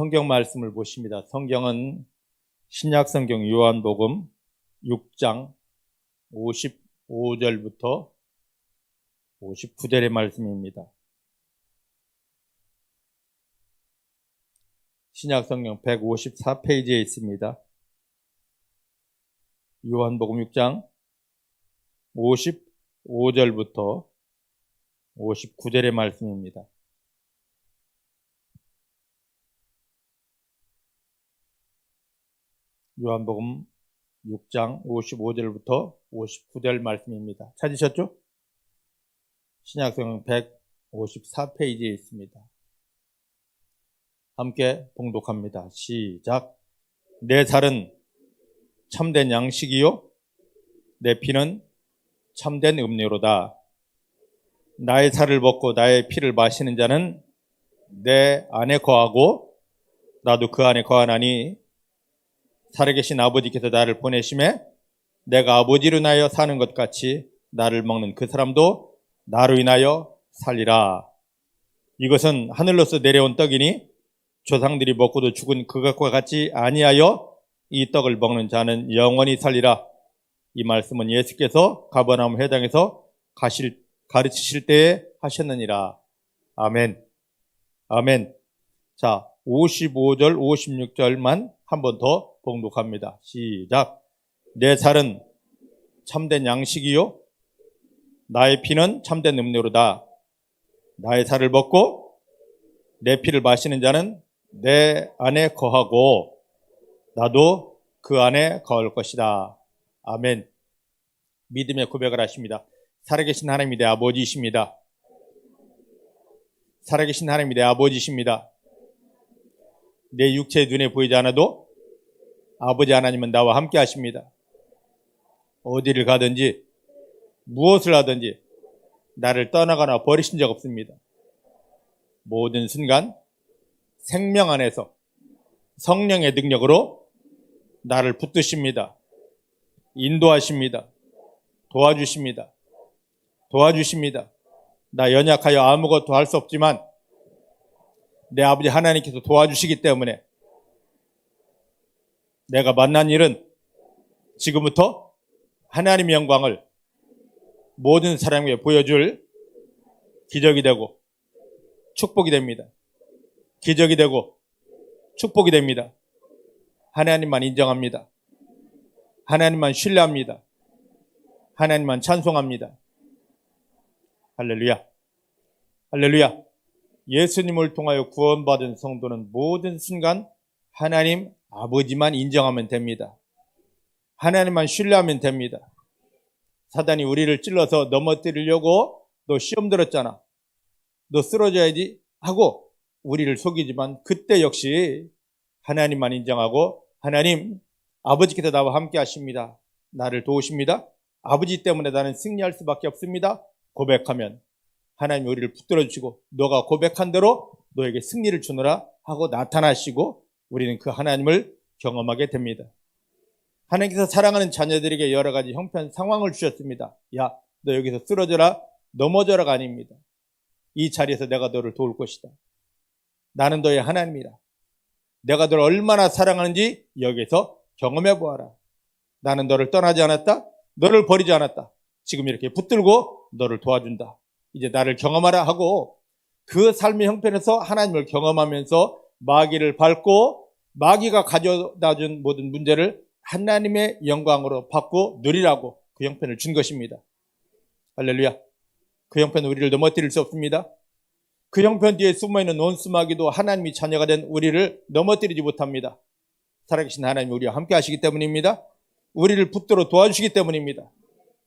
성경 말씀을 보십니다. 성경은 신약성경 요한복음 6장 55절부터 59절의 말씀입니다. 신약성경 154페이지에 있습니다. 요한복음 6장 55절부터 59절의 말씀입니다. 요한복음 6장 55절부터 59절 말씀입니다. 찾으셨죠? 신약성경 154페이지에 있습니다. 함께 봉독합니다. 시작. 내 살은 참된 양식이요 내 피는 참된 음료로다. 나의 살을 먹고 나의 피를 마시는 자는 내 안에 거하고 나도 그 안에 거하나니 살아계신 아버지께서 나를 보내심에 내가 아버지로 인하여 사는 것 같이 나를 먹는 그 사람도 나로 인하여 살리라. 이것은 하늘로서 내려온 떡이니 조상들이 먹고도 죽은 그것과 같이 아니하여 이 떡을 먹는 자는 영원히 살리라. 이 말씀은 예수께서 가버나움 회당에서 가르치실 때에 하셨느니라. 아멘. 아멘. 자, 55절, 56절만 한 번 더 봉독합니다. 시작. 내 살은 참된 양식이요 나의 피는 참된 음료로다. 나의 살을 먹고 내 피를 마시는 자는 내 안에 거하고 나도 그 안에 거할 것이다. 아멘. 믿음의 고백을 하십니다. 살아계신 하나님이 내 아버지이십니다. 살아계신 하나님이 내 아버지이십니다. 내 육체의 눈에 보이지 않아도 아버지 하나님은 나와 함께 하십니다. 어디를 가든지 무엇을 하든지 나를 떠나거나 버리신 적 없습니다. 모든 순간 생명 안에서 성령의 능력으로 나를 붙드십니다. 인도하십니다. 도와주십니다. 도와주십니다. 나 연약하여 아무것도 할 수 없지만 내 아버지 하나님께서 도와주시기 때문에 내가 만난 일은 지금부터 하나님의 영광을 모든 사람에게 보여줄 기적이 되고 축복이 됩니다. 기적이 되고 축복이 됩니다. 하나님만 인정합니다. 하나님만 신뢰합니다. 하나님만 찬송합니다. 할렐루야. 할렐루야. 예수님을 통하여 구원받은 성도는 모든 순간 하나님 아버지만 인정하면 됩니다. 하나님만 신뢰하면 됩니다. 사단이 우리를 찔러서 넘어뜨리려고 너 시험 들었잖아. 너 쓰러져야지 하고 우리를 속이지만 그때 역시 하나님만 인정하고 하나님 아버지께서 나와 함께 하십니다. 나를 도우십니다. 아버지 때문에 나는 승리할 수밖에 없습니다. 고백하면 하나님이 우리를 붙들어 주시고 너가 고백한 대로 너에게 승리를 주노라 하고 나타나시고 우리는 그 하나님을 경험하게 됩니다. 하나님께서 사랑하는 자녀들에게 여러 가지 형편 상황을 주셨습니다. 야, 너 여기서 쓰러져라, 넘어져라가 아닙니다. 이 자리에서 내가 너를 도울 것이다. 나는 너의 하나님이라. 내가 너를 얼마나 사랑하는지 여기서 경험해 보아라. 나는 너를 떠나지 않았다. 너를 버리지 않았다. 지금 이렇게 붙들고 너를 도와준다. 이제 나를 경험하라 하고 그 삶의 형편에서 하나님을 경험하면서 마귀를 밟고 마귀가 가져다 준 모든 문제를 하나님의 영광으로 받고 누리라고 그 형편을 준 것입니다. 할렐루야. 그 형편은 우리를 넘어뜨릴 수 없습니다. 그 형편 뒤에 숨어있는 온수마귀도 하나님이 자녀가 된 우리를 넘어뜨리지 못합니다. 살아계신 하나님이 우리와 함께 하시기 때문입니다. 우리를 붙들어 도와주시기 때문입니다.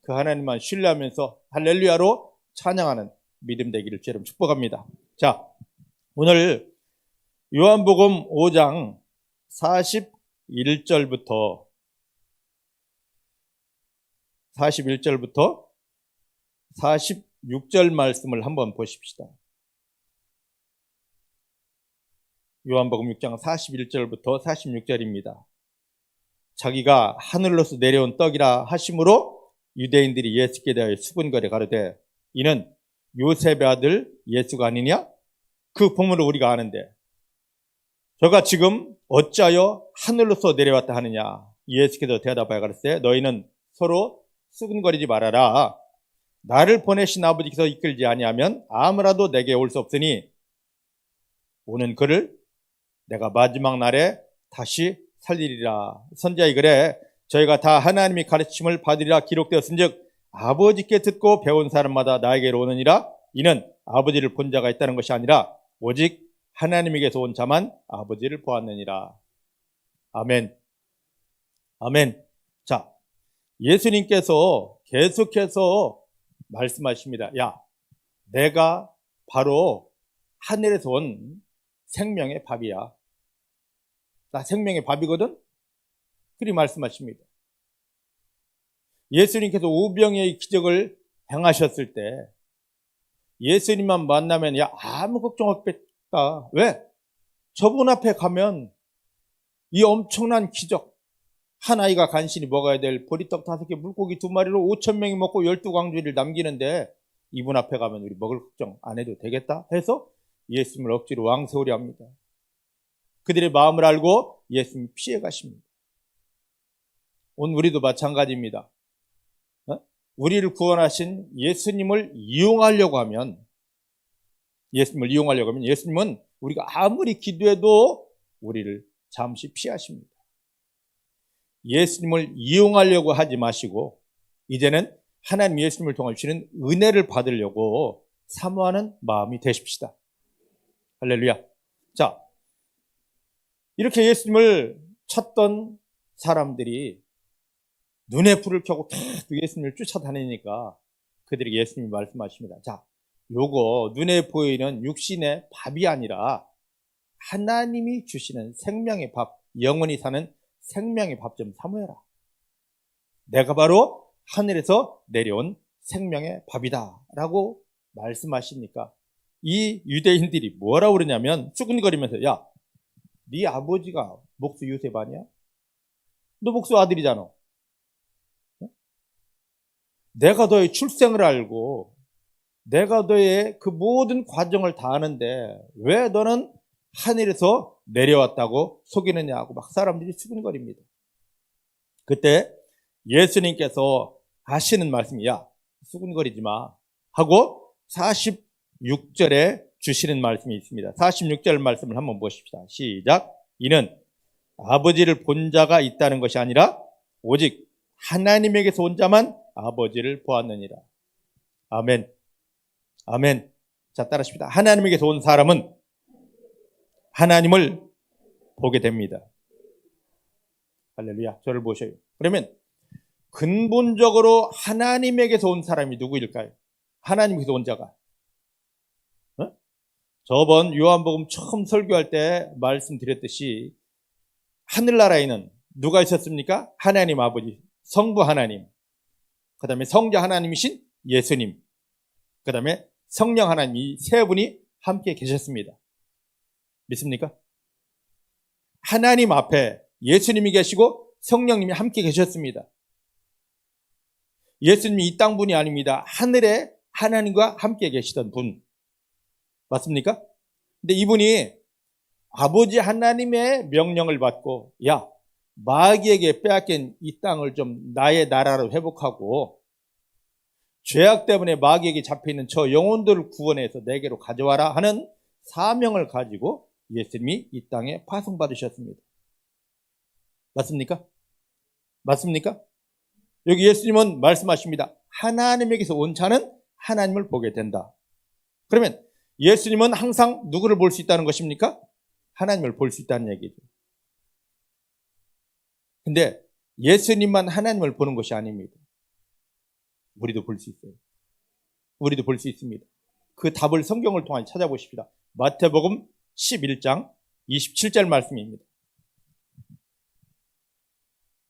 그 하나님만 신뢰하면서 할렐루야로 찬양하는 믿음 되기를 주님 축복합니다. 자, 오늘 요한복음 5장 41절부터 46절 말씀을 한번 보십시다. 요한복음 6장 41절부터 46절입니다. 자기가 하늘로서 내려온 떡이라 하심으로 유대인들이 예수께 대하여 수군거려 가로되 이는 요셉의 아들 예수가 아니냐? 그 본문을 우리가 아는데 저가 지금 어찌하여 하늘로서 내려왔다 하느냐. 예수께서 대답하여 가르치되 너희는 서로 수근거리지 말아라. 나를 보내신 아버지께서 이끌지 아니하면 아무라도 내게 올 수 없으니 오는 그를 내가 마지막 날에 다시 살리리라. 선지자의 글에 저희가 다 하나님의 가르침을 받으리라 기록되었은즉 아버지께 듣고 배운 사람마다 나에게로 오느니라. 이는 아버지를 본 자가 있다는 것이 아니라 오직 하나님에게서 온 자만 아버지를 보았느니라. 아멘. 아멘. 자, 예수님께서 계속해서 말씀하십니다. 야, 내가 바로 하늘에서 온 생명의 밥이야. 나 생명의 밥이거든? 그리 말씀하십니다. 예수님께서 오병이의 기적을 행하셨을 때 예수님만 만나면 야, 아무 걱정 없겠다. 왜? 저분 앞에 가면 이 엄청난 기적, 한 아이가 간신히 먹어야 될 보리떡 5개, 물고기 2마리로 5,000명이 먹고 12광주리를 남기는데 이분 앞에 가면 우리 먹을 걱정 안 해도 되겠다 해서 예수님을 억지로 왕세우려 합니다. 그들의 마음을 알고 예수님 피해 가십니다. 오늘 우리도 마찬가지입니다. 우리를 구원하신 예수님을 이용하려고 하면 예수님은 우리가 아무리 기도해도 우리를 잠시 피하십니다. 예수님을 이용하려고 하지 마시고 이제는 하나님 예수님을 통해 주시는 은혜를 받으려고 사모하는 마음이 되십시다. 할렐루야. 자, 이렇게 예수님을 찾던 사람들이 눈에 불을 켜고 계속 예수님을 쫓아다니니까 그들에게 예수님이 말씀하십니다. 자, 요거 눈에 보이는 육신의 밥이 아니라 하나님이 주시는 생명의 밥, 영원히 사는 생명의 밥 좀 사모해라. 내가 바로 하늘에서 내려온 생명의 밥이다 라고 말씀하시니까 이 유대인들이 뭐라고 그러냐면 수근거리면서 야, 네 아버지가 목수 요셉 아니야? 너 목수 아들이잖아. 내가 너의 출생을 알고 내가 너의 그 모든 과정을 다 아는데 왜 너는 하늘에서 내려왔다고 속이느냐고 막 사람들이 수근거립니다. 그때 예수님께서 하시는 말씀이 야, 수근거리지 마 하고 46절에 주시는 말씀이 있습니다. 46절 말씀을 한번 보십시다. 시작. 이는 아버지를 본 자가 있다는 것이 아니라 오직 하나님에게서 온 자만 아버지를 보았느니라. 아멘. 아멘. 자, 따라하십시다. 하나님에게서 온 사람은 하나님을 보게 됩니다. 할렐루야. 저를 보셔요. 그러면 근본적으로 하나님에게서 온 사람이 누구일까요? 하나님에게서 온 자가. 저번 요한복음 처음 설교할 때 말씀드렸듯이 하늘나라에는 누가 있었습니까? 하나님 아버지, 성부 하나님, 그 다음에 성자 하나님이신 예수님, 그 다음에 성령 하나님, 이 세 분이 함께 계셨습니다. 믿습니까? 하나님 앞에 예수님이 계시고 성령님이 함께 계셨습니다. 예수님이 이 땅 분이 아닙니다. 하늘에 하나님과 함께 계시던 분. 맞습니까? 근데 이분이 아버지 하나님의 명령을 받고 야, 마귀에게 빼앗긴 이 땅을 좀 나의 나라로 회복하고 죄악 때문에 마귀에게 잡혀있는 저 영혼들을 구원해서 내게로 가져와라 하는 사명을 가지고 예수님이 이 땅에 파송받으셨습니다. 맞습니까? 맞습니까? 여기 예수님은 말씀하십니다. 하나님에게서 온 자는 하나님을 보게 된다. 그러면 예수님은 항상 누구를 볼 수 있다는 것입니까? 하나님을 볼 수 있다는 얘기죠. 근데 예수님만 하나님을 보는 것이 아닙니다. 우리도 볼 수 있어요. 우리도 볼 수 있습니다. 그 답을 성경을 통해 찾아보십시다. 마태복음 11장 27절 말씀입니다.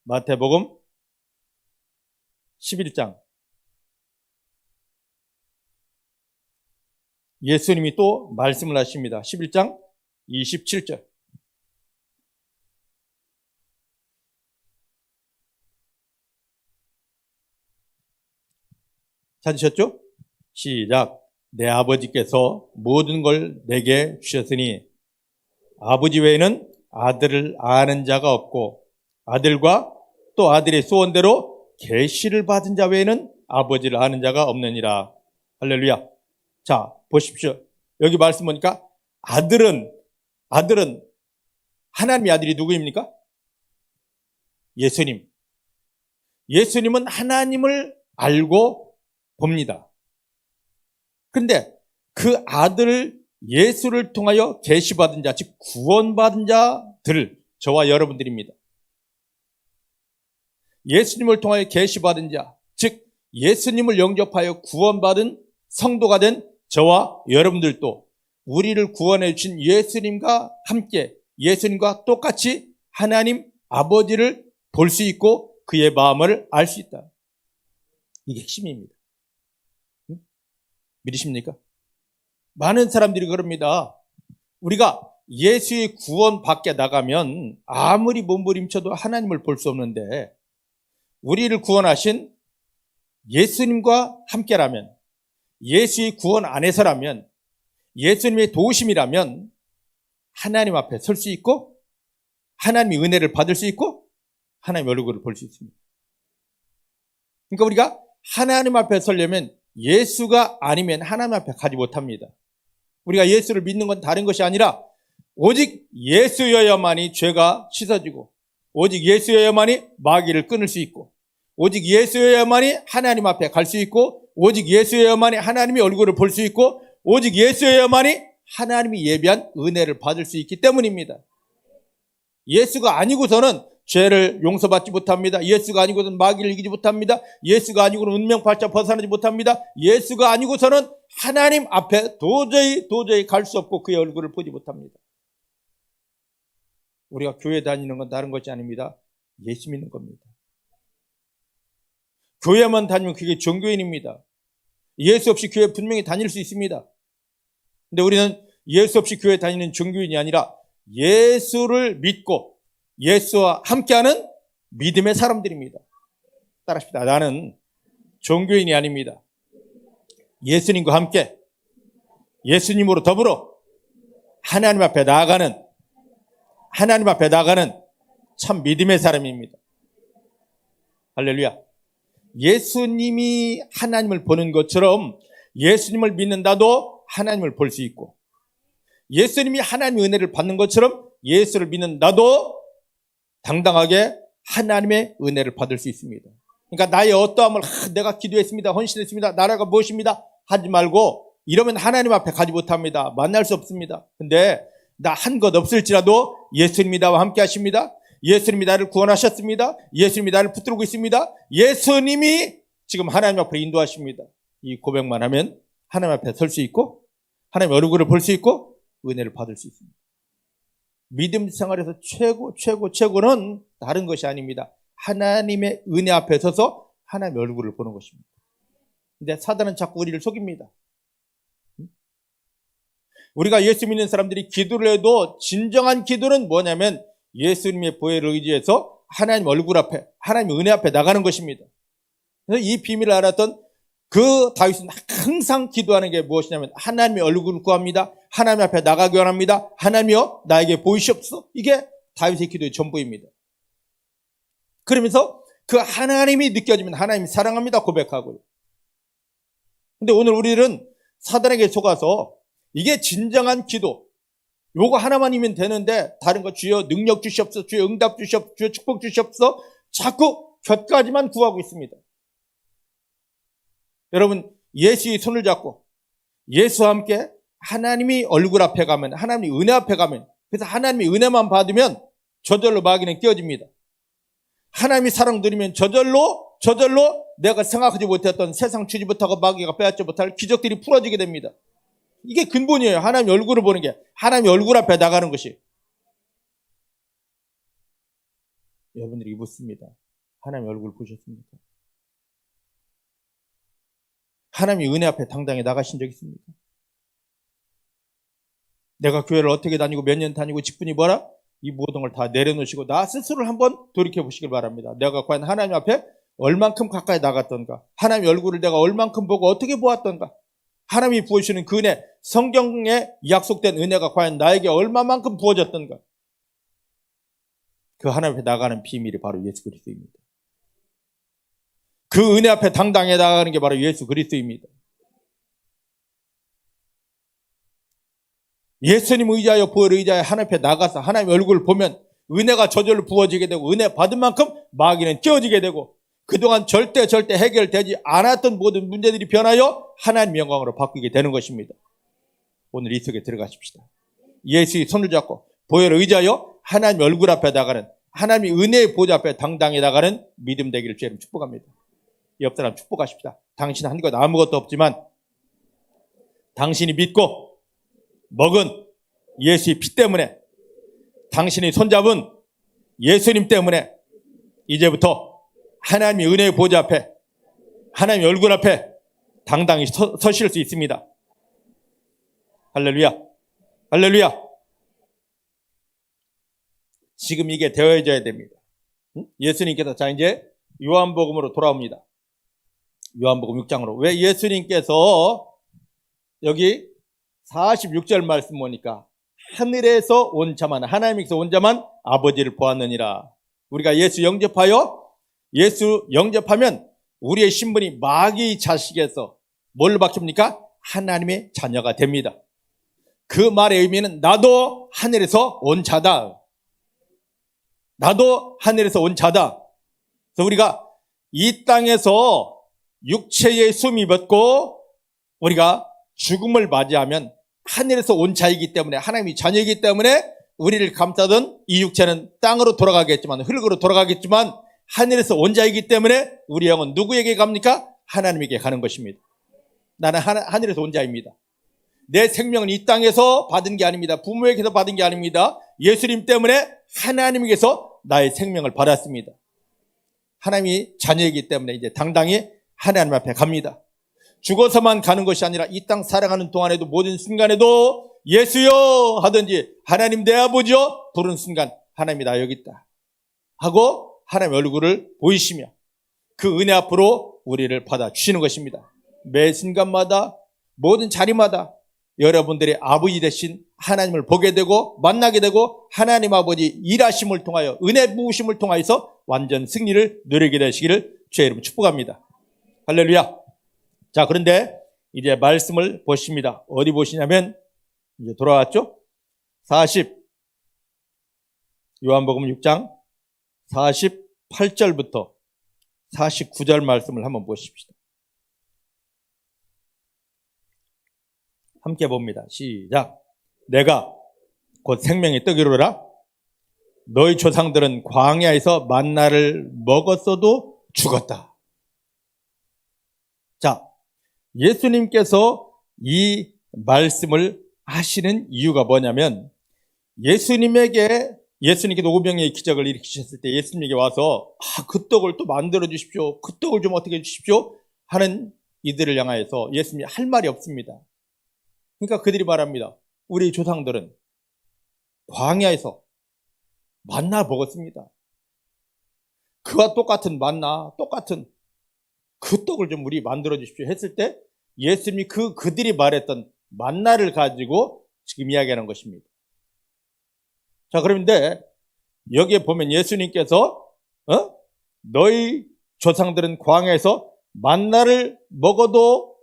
마태복음 11장. 예수님이 또 말씀을 하십니다. 11장 27절. 찾으셨죠? 시작. 내 아버지께서 모든 걸 내게 주셨으니 아버지 외에는 아들을 아는 자가 없고 아들과 또 아들의 소원대로 계시를 받은 자 외에는 아버지를 아는 자가 없느니라. 할렐루야. 자, 보십시오. 여기 말씀 보니까 아들은 하나님의 아들이 누구입니까? 예수님. 예수님은 하나님을 알고 봅니다. 그런데 그 아들 예수를 통하여 계시받은 자, 즉 구원받은 자들, 저와 여러분들입니다. 예수님을 통하여 계시받은 자, 즉 예수님을 영접하여 구원받은 성도가 된 저와 여러분들도 우리를 구원해 주신 예수님과 함께 예수님과 똑같이 하나님 아버지를 볼 수 있고 그의 마음을 알 수 있다. 이게 핵심입니다. 믿으십니까? 많은 사람들이 그럽니다. 우리가 예수의 구원 밖에 나가면 아무리 몸부림쳐도 하나님을 볼 수 없는데 우리를 구원하신 예수님과 함께라면, 예수의 구원 안에서라면, 예수님의 도우심이라면 하나님 앞에 설 수 있고 하나님의 은혜를 받을 수 있고 하나님의 얼굴을 볼 수 있습니다. 그러니까 우리가 하나님 앞에 서려면 예수가 아니면 하나님 앞에 가지 못합니다. 우리가 예수를 믿는 건 다른 것이 아니라 오직 예수여야만이 죄가 씻어지고 오직 예수여야만이 마귀를 끊을 수 있고 오직 예수여야만이 하나님 앞에 갈 수 있고 오직 예수여야만이 하나님의 얼굴을 볼 수 있고 오직 예수여야만이 하나님이 예비한 은혜를 받을 수 있기 때문입니다. 예수가 아니고서는 죄를 용서받지 못합니다. 예수가 아니고서는 마귀를 이기지 못합니다. 예수가 아니고는 운명팔자 벗어나지 못합니다. 예수가 아니고서는 하나님 앞에 도저히 갈 수 없고 그의 얼굴을 보지 못합니다. 우리가 교회 다니는 건 다른 것이 아닙니다. 예수 믿는 겁니다. 교회만 다니면 그게 종교인입니다. 예수 없이 교회 분명히 다닐 수 있습니다. 근데 우리는 예수 없이 교회 다니는 종교인이 아니라 예수를 믿고 예수와 함께하는 믿음의 사람들입니다. 따라합시다. 나는 종교인이 아닙니다. 예수님과 함께 예수님으로 더불어 하나님 앞에 나아가는 참 믿음의 사람입니다. 할렐루야. 예수님이 하나님을 보는 것처럼 예수님을 믿는 나도 하나님을 볼 수 있고 예수님이 하나님의 은혜를 받는 것처럼 예수를 믿는 나도 당당하게 하나님의 은혜를 받을 수 있습니다. 그러니까 나의 어떠함을 내가 기도했습니다. 헌신했습니다. 나라가 무엇입니다. 하지 말고 이러면 하나님 앞에 가지 못합니다. 만날 수 없습니다. 근데 나 한 것 없을지라도 예수님이 나와 함께 하십니다. 예수님이 나를 구원하셨습니다. 예수님이 나를 붙들고 있습니다. 예수님이 지금 하나님 앞으로 인도하십니다. 이 고백만 하면 하나님 앞에 설 수 있고 하나님의 얼굴을 볼 수 있고 은혜를 받을 수 있습니다. 믿음 생활에서 최고는 다른 것이 아닙니다. 하나님의 은혜 앞에 서서 하나님의 얼굴을 보는 것입니다. 근데 사단은 자꾸 우리를 속입니다. 우리가 예수 믿는 사람들이 기도를 해도 진정한 기도는 뭐냐면 예수님의 보혈을 의지해서 하나님 얼굴 앞에, 하나님 은혜 앞에 나가는 것입니다. 그래서 이 비밀을 알았던 그 다윗은 항상 기도하는 게 무엇이냐면 하나님의 얼굴을 구합니다. 하나님 앞에 나가기 원합니다. 하나님이여 나에게 보이시옵소서. 이게 다윗의 기도의 전부입니다. 그러면서 그 하나님이 느껴지면 하나님이 사랑합니다 고백하고요. 근데 오늘 우리는 사단에게 속아서 이게 진정한 기도, 요거 하나만이면 되는데 다른 거 주여 능력 주시옵소서, 주여 응답 주시옵소서, 주여 축복 주시옵소서 자꾸 곁가지만 구하고 있습니다. 여러분 예수의 손을 잡고 예수와 함께 하나님이 얼굴 앞에 가면, 하나님의 은혜 앞에 가면, 그래서 하나님의 은혜만 받으면 저절로 마귀는 깨어집니다. 하나님이 사랑 드리면 저절로 내가 생각하지 못했던 세상 주지부터가 마귀가 빼앗지 못할 기적들이 풀어지게 됩니다. 이게 근본이에요. 하나님의 얼굴을 보는 게, 하나님의 얼굴 앞에 나가는 것이. 여러분들이 묻습니다. 하나님의 얼굴 보셨습니까? 하나님의 은혜 앞에 당당히 나가신 적 있습니까? 내가 교회를 어떻게 다니고 몇 년 다니고 직분이 뭐라? 이 모든 걸 다 내려놓으시고 나 스스로를 한번 돌이켜 보시길 바랍니다. 내가 과연 하나님 앞에 얼만큼 가까이 나갔던가? 하나님의 얼굴을 내가 얼만큼 보고 어떻게 보았던가? 하나님이 부어주시는 그 은혜, 성경에 약속된 은혜가 과연 나에게 얼마만큼 부어졌던가. 그 하나님 앞에 나가는 비밀이 바로 예수 그리스도입니다. 그 은혜 앞에 당당히 나가는 게 바로 예수 그리스도입니다. 예수님 의지하여 부활 의지하여 하나님 앞에 나가서 하나님 얼굴을 보면 은혜가 저절로 부어지게 되고 은혜 받은 만큼 마귀는 깨어지게 되고 그동안 절대 해결되지 않았던 모든 문제들이 변하여 하나님 영광으로 바뀌게 되는 것입니다. 오늘 이 속에 들어가십시다. 예수의 손을 잡고 보혈을 의지하여 하나님 얼굴 앞에 나가는 하나님의 은혜의 보좌 앞에 당당히 나가는 믿음 되기를 주님 축복합니다. 옆 사람 축복하십시다. 당신 한 것 아무것도 없지만 당신이 믿고 먹은 예수의 피 때문에 당신이 손잡은 예수님 때문에 이제부터 하나님의 은혜의 보좌 앞에 하나님의 얼굴 앞에 당당히 서실 수 있습니다. 할렐루야. 할렐루야. 지금 이게 되어져야 됩니다. 예수님께서 자 이제 요한복음으로 돌아옵니다. 요한복음 6장으로. 왜 예수님께서 여기 46절 말씀 보니까 하늘에서 온 자만 하나님께서 온 자만 아버지를 보았느니라. 우리가 예수 영접하면 우리의 신분이 마귀 자식에서 뭘로 바뀝니까? 하나님의 자녀가 됩니다. 그 말의 의미는 나도 하늘에서 온 자다. 나도 하늘에서 온 자다. 그래서 우리가 이 땅에서 육체의 숨이 멎고 우리가 죽음을 맞이하면 하늘에서 온 자이기 때문에 하나님이 자녀이기 때문에 우리를 감싸던 이 육체는 땅으로 돌아가겠지만 흙으로 돌아가겠지만 하늘에서 온 자이기 때문에 우리 영은 누구에게 갑니까? 하나님에게 가는 것입니다. 나는 하늘에서 온 자입니다. 내 생명은 이 땅에서 받은 게 아닙니다. 부모에게서 받은 게 아닙니다. 예수님 때문에 하나님에게서 나의 생명을 받았습니다. 하나님이 자녀이기 때문에 이제 당당히 하나님 앞에 갑니다. 죽어서만 가는 것이 아니라 이 땅 살아가는 동안에도 모든 순간에도 예수여 하든지 하나님 내 아버지여 부르는 순간 하나님이 나 여기 있다 하고 하나님의 얼굴을 보이시며 그 은혜 앞으로 우리를 받아주시는 것입니다. 매 순간마다 모든 자리마다 여러분들의 아버지 되신 하나님을 보게 되고 만나게 되고 하나님 아버지 일하심을 통하여 은혜 부으심을 통하여서 완전 승리를 누리게 되시기를 주의 이름 축복합니다. 할렐루야. 자, 그런데 이제 말씀을 보십니다. 어디 보시냐면 이제 돌아왔죠? 요한복음 6장 48절부터 49절 말씀을 한번 보십시다. 함께 봅니다. 시작. 내가 곧 생명의 떡이로라. 너희 조상들은 광야에서 만나를 먹었어도 죽었다. 자, 예수님께서 이 말씀을 하시는 이유가 뭐냐면 예수님께서 오병이어의 기적을 일으키셨을 때 예수님에게 와서 그 떡을 또 만들어 주십시오. 그 떡을 좀 어떻게 해 주십시오. 하는 이들을 향하여서 예수님이 할 말이 없습니다. 그러니까 그들이 말합니다. 우리 조상들은 광야에서 만나 먹었습니다. 그와 똑같은 만나, 똑같은 그 떡을 좀 우리 만들어 주십시오 했을 때 예수님이 그들이 말했던 만나를 가지고 지금 이야기하는 것입니다. 자, 그런데 여기에 보면 예수님께서 너희 조상들은 광야에서 만나를 먹어도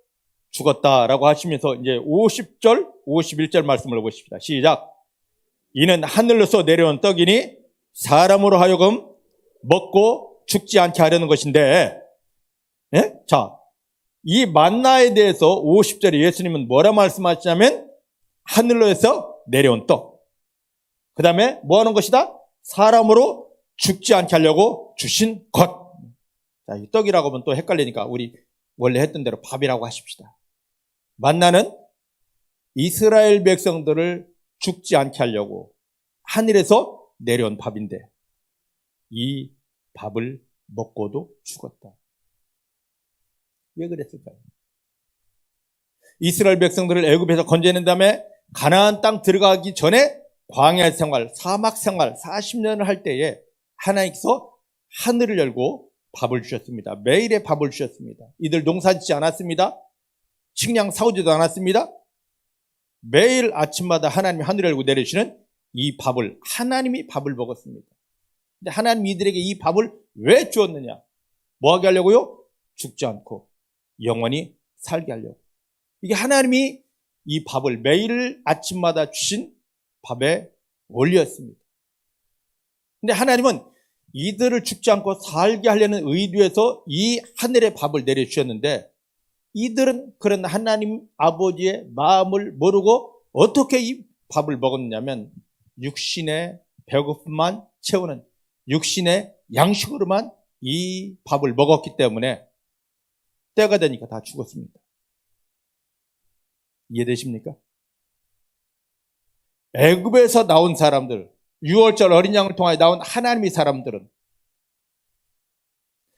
죽었다라고 하시면서 이제 50절, 51절 말씀을 보십시다. 시작. 이는 하늘로서 내려온 떡이니 사람으로 하여금 먹고 죽지 않게 하려는 것인데, 예? 자, 이 만나에 대해서 50절에 예수님은 뭐라 말씀하시냐면 하늘로에서 내려온 떡. 그 다음에 뭐 하는 것이다? 사람으로 죽지 않게 하려고 주신 것. 자, 이 떡이라고 하면 또 헷갈리니까 우리 원래 했던 대로 밥이라고 하십시다. 만나는 이스라엘 백성들을 죽지 않게 하려고 하늘에서 내려온 밥인데 이 밥을 먹고도 죽었다. 왜 그랬을까요? 이스라엘 백성들을 애굽에서 건져낸 다음에 가나안 땅 들어가기 전에 광야 생활, 사막 생활 40년을 할 때에 하나님께서 하늘을 열고 밥을 주셨습니다. 매일의 밥을 주셨습니다. 이들 농사짓지 않았습니다. 식량 사오지도 않았습니다. 매일 아침마다 하나님이 하늘을 열고 내리시는 이 밥을, 하나님이 밥을 먹었습니다. 근데 하나님이 이들에게 이 밥을 왜 주었느냐? 뭐 하게 하려고요? 죽지 않고 영원히 살게 하려고. 이게 하나님이 이 밥을 매일 아침마다 주신 밥의 원리였습니다. 근데 하나님은 이들을 죽지 않고 살게 하려는 의도에서 이 하늘의 밥을 내려주셨는데, 이들은 그런 하나님 아버지의 마음을 모르고 어떻게 이 밥을 먹었냐면 육신의 배고픔만 채우는 육신의 양식으로만 이 밥을 먹었기 때문에 때가 되니까 다 죽었습니다. 이해되십니까? 애굽에서 나온 사람들, 6월절 어린 양을 통하여 나온 하나님의 사람들은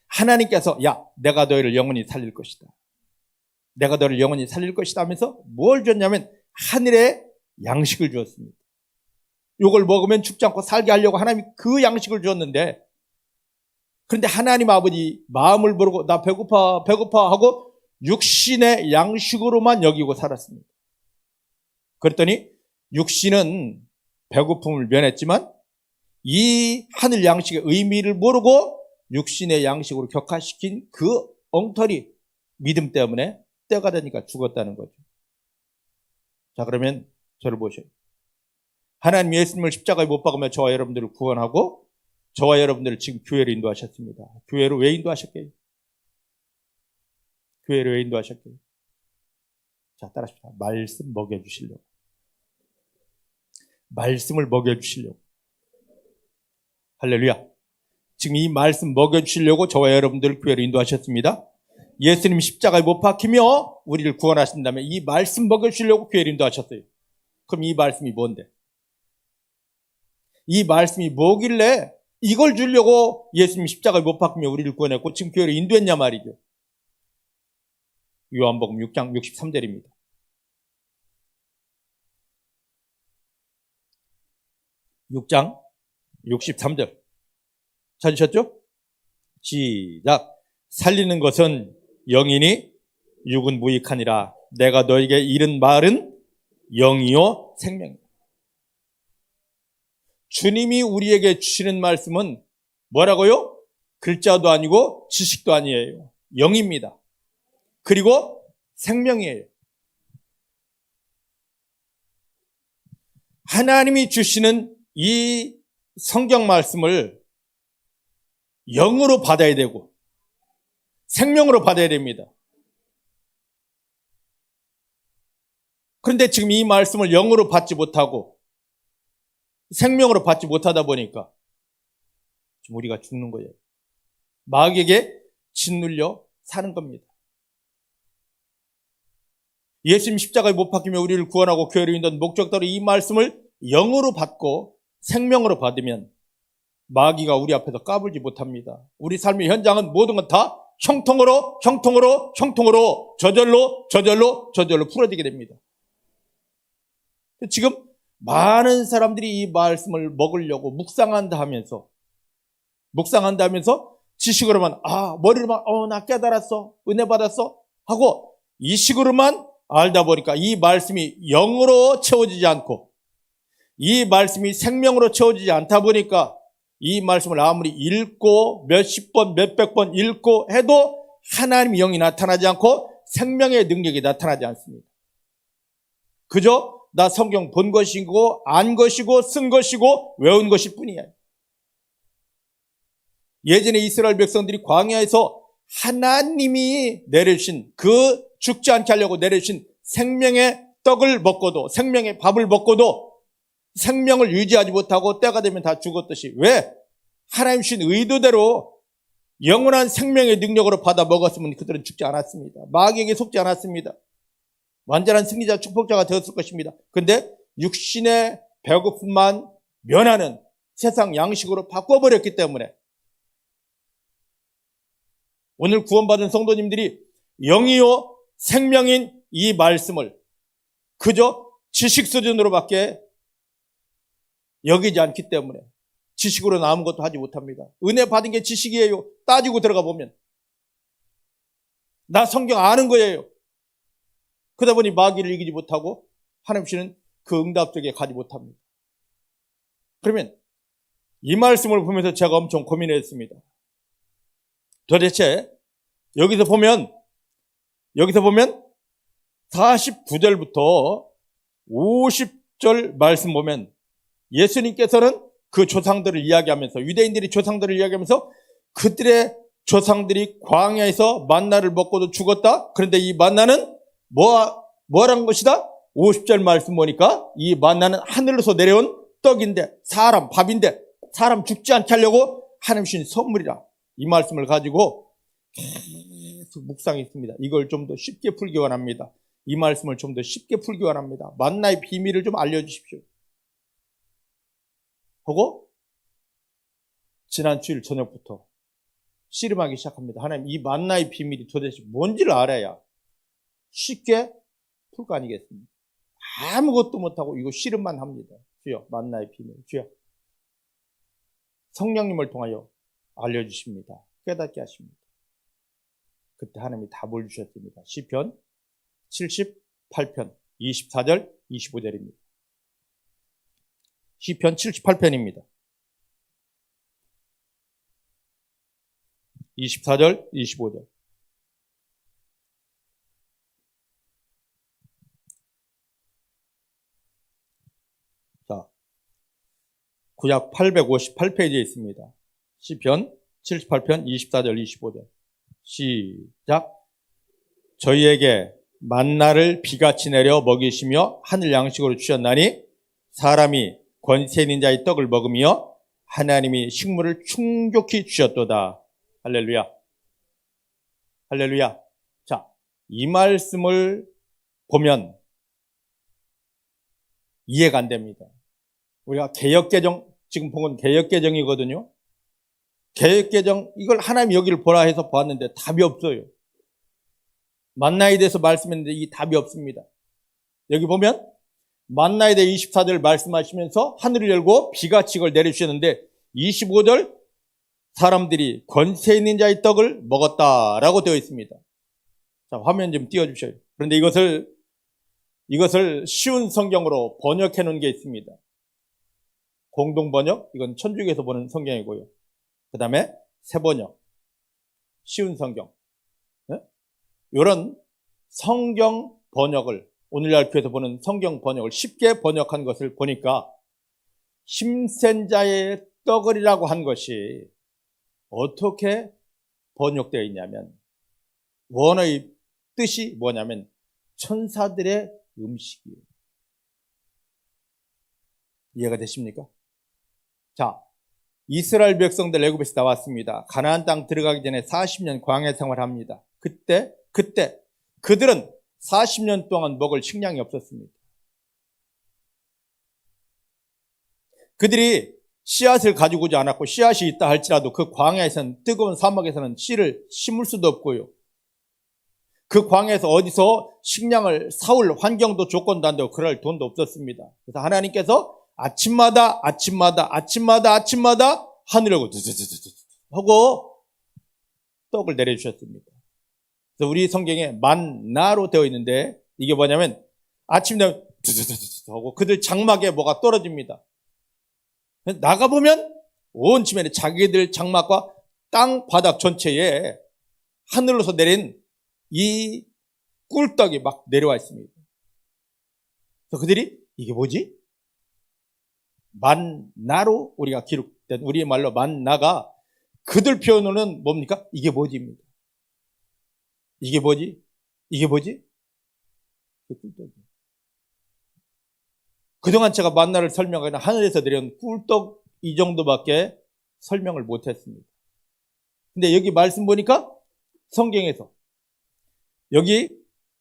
하나님께서 야, 내가 너희를 영원히 살릴 것이다, 내가 너를 영원히 살릴 것이다 하면서 뭘 줬냐면 하늘의 양식을 주었습니다. 이걸 먹으면 죽지 않고 살게 하려고 하나님이 그 양식을 주었는데, 그런데 하나님 아버지 마음을 모르고 나 배고파 하고 육신의 양식으로만 여기고 살았습니다. 그랬더니 육신은 배고픔을 면했지만 이 하늘 양식의 의미를 모르고 육신의 양식으로 격화시킨 그 엉터리 믿음 때문에 때가 되니까 죽었다는 거죠. 자, 그러면 저를 보셔요. 하나님 예수님을 십자가에 못 박으며 저와 여러분들을 구원하고 저와 여러분들을 지금 교회로 인도하셨습니다. 교회로 왜 인도하셨게요? 교회로 왜 인도하셨게요? 자, 따라하십시다. 말씀 먹여주시려고. 말씀을 먹여주시려고. 할렐루야. 지금 이 말씀 먹여주시려고 저와 여러분들을 교회로 인도하셨습니다. 예수님 십자가에 못 박히며 우리를 구원하신다면 이 말씀 먹여주시려고 교회로 인도하셨어요. 그럼 이 말씀이 뭔데? 이 말씀이 뭐길래 이걸 주려고 예수님 십자가에 못 박히며 우리를 구원했고 지금 교회로 인도했냐 말이죠. 요한복음 6장 63절입니다. 6장 63절 찾으셨죠? 시작. 살리는 것은 영이니 육은 무익하니라. 내가 너에게 이른 말은 영이요 생명이다. 주님이 우리에게 주시는 말씀은 뭐라고요? 글자도 아니고 지식도 아니에요. 영입니다. 그리고 생명이에요. 하나님이 주시는 이 성경 말씀을 영으로 받아야 되고 생명으로 받아야 됩니다. 그런데 지금 이 말씀을 영으로 받지 못하고 생명으로 받지 못하다 보니까 지금 우리가 죽는 거예요. 마귀에게 짓눌려 사는 겁니다. 예수님 십자가에 못 박히며 우리를 구원하고 교회로 인도한 목적대로 이 말씀을 영으로 받고 생명으로 받으면 마귀가 우리 앞에서 까불지 못합니다. 우리 삶의 현장은 모든 건 다 형통으로 저절로 풀어지게 됩니다. 지금 많은 사람들이 이 말씀을 먹으려고 묵상한다 하면서 지식으로만 머리로만 나 깨달았어, 은혜 받았어 하고 이 식으로만 알다 보니까 이 말씀이 영으로 채워지지 않고 이 말씀이 생명으로 채워지지 않다 보니까 이 말씀을 아무리 읽고 몇십 번, 몇백 번 읽고 해도 하나님의 영이 나타나지 않고 생명의 능력이 나타나지 않습니다. 그저 나 성경 본 것이고 안 것이고 쓴 것이고 외운 것일 뿐이에요. 예전에 이스라엘 백성들이 광야에서 하나님이 내려주신 그 죽지 않게 하려고 내려주신 생명의 떡을 먹고도 생명의 밥을 먹고도 생명을 유지하지 못하고 때가 되면 다 죽었듯이 왜? 하나님 주신 의도대로 영원한 생명의 능력으로 받아 먹었으면 그들은 죽지 않았습니다. 마귀에게 속지 않았습니다. 완전한 승리자 축복자가 되었을 것입니다. 그런데 육신의 배고픔만 면하는 세상 양식으로 바꿔버렸기 때문에 오늘 구원받은 성도님들이 영이요 생명인 이 말씀을 그저 지식 수준으로밖에 여기지 않기 때문에 지식으로는 아무것도 하지 못합니다. 은혜 받은 게 지식이에요. 따지고 들어가 보면 나 성경 아는 거예요. 그러다 보니 마귀를 이기지 못하고 하나님 주시는 그 응답 속에 가지 못합니다. 그러면 이 말씀을 보면서 제가 엄청 고민했습니다. 도대체 여기서 보면 49절부터 50절 말씀 보면 예수님께서는 그 조상들을 이야기하면서, 유대인들이 조상들을 이야기하면서 그들의 조상들이 광야에서 만나를 먹고도 죽었다. 그런데 이 만나는 뭐라는 것이다? 50절 말씀 보니까 이 만나는 하늘로서 내려온 떡인데, 밥인데 사람 죽지 않게 하려고 하나님 주신 선물이라. 이 말씀을 가지고 계속 묵상했습니다. 이걸 좀 더 쉽게 풀기 원합니다. 이 말씀을 좀 더 쉽게 풀기 원합니다. 만나의 비밀을 좀 알려주십시오. 하고 지난 주일 저녁부터 씨름하기 시작합니다. 하나님, 이 만나의 비밀이 도대체 뭔지를 알아야 쉽게 풀 거 아니겠습니까? 아무것도 못하고 이거 씨름만 합니다. 주여, 만나의 비밀, 주여. 성령님을 통하여 알려주십니다. 깨닫게 하십니다. 그때 하나님이 답을 주셨습니다. 시편 78편 24절 25절입니다. 시편 78편입니다. 24절 25절. 자, 구약 858페이지에 있습니다. 시편 78편 24절 25절. 시작. 저희에게 만나를 비같이 내려 먹이시며 하늘 양식으로 주셨나니 사람이 권세 있는 자의 떡을 먹으며 하나님이 식물을 충족히 주셨도다. 할렐루야. 할렐루야. 자, 이 말씀을 보면 이해가 안 됩니다. 우리가 개역개정, 지금 본 건 개역개정이거든요. 개역개정, 이걸 하나님 여기를 보라 해서 보았는데 답이 없어요. 만나에 대해서 말씀했는데 이 답이 없습니다. 여기 보면 만나에 대해 24절 말씀하시면서 하늘을 열고 비같이 이걸 내려주셨는데 25절 사람들이 권세 있는 자의 떡을 먹었다라고 되어 있습니다. 자, 화면 좀 띄워주셔요. 그런데 이것을 쉬운 성경으로 번역해 놓은 게 있습니다. 공동번역, 이건 천주교에서 보는 성경이고요. 그 다음에 새번역, 쉬운 성경. 이런 성경 번역을, 오늘날 교회에서 보는 성경 번역을 쉽게 번역한 것을 보니까 힘센 자의 떡을이라고 한 것이 어떻게 번역되어 있냐면, 원어의 뜻이 뭐냐면 천사들의 음식이에요. 이해가 되십니까? 자, 이스라엘 백성들 애굽에서 나왔습니다. 가나안 땅 들어가기 전에 40년 광야 생활합니다. 그때 그들은 40년 동안 먹을 식량이 없었습니다. 그들이 씨앗을 가지고 오지 않았고, 씨앗이 있다 할지라도 그 광야에서는, 뜨거운 사막에서는 씨를 심을 수도 없고요. 그 광야에서 어디서 식량을 사올 환경도 조건도 안 되고 그럴 돈도 없었습니다. 그래서 하나님께서 아침마다 하늘을 하고 떡을 내려주셨습니다. 그래서 우리 성경에 만나로 되어 있는데 이게 뭐냐면 아침 되면 하고 그들 장막에 뭐가 떨어집니다. 나가보면 온 지면에 자기들 장막과 땅 바닥 전체에 하늘로서 내린 이 꿀떡이 막 내려와 있습니다. 그래서 그들이 이게 뭐지? 만나로 우리가 기록된 우리의 말로 만나가 그들 표현으로는 뭡니까? 이게 뭐지입니다. 이게 뭐지? 그 꿀떡이. 그동안 제가 만나를 설명하기는 하늘에서 내려온 꿀떡 이 정도밖에 설명을 못했습니다. 근데 여기 말씀 보니까 성경에서 여기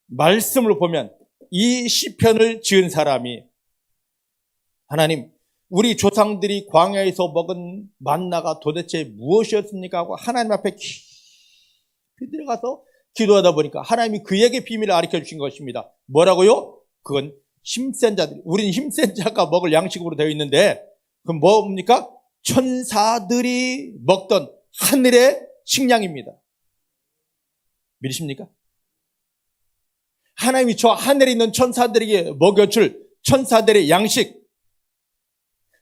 말씀을 보면 이 시편을 지은 사람이 하나님, 우리 조상들이 광야에서 먹은 만나가 도대체 무엇이었습니까? 하고 하나님 앞에 깊이 들어가서 기도하다 보니까 하나님이 그에게 비밀을 가르쳐 주신 것입니다. 뭐라고요? 그건 힘센 자들, 우리는 힘센 자가 먹을 양식으로 되어 있는데 그건 뭡니까? 천사들이 먹던 하늘의 식량입니다. 믿으십니까? 하나님이 저 하늘에 있는 천사들에게 먹여줄 천사들의 양식.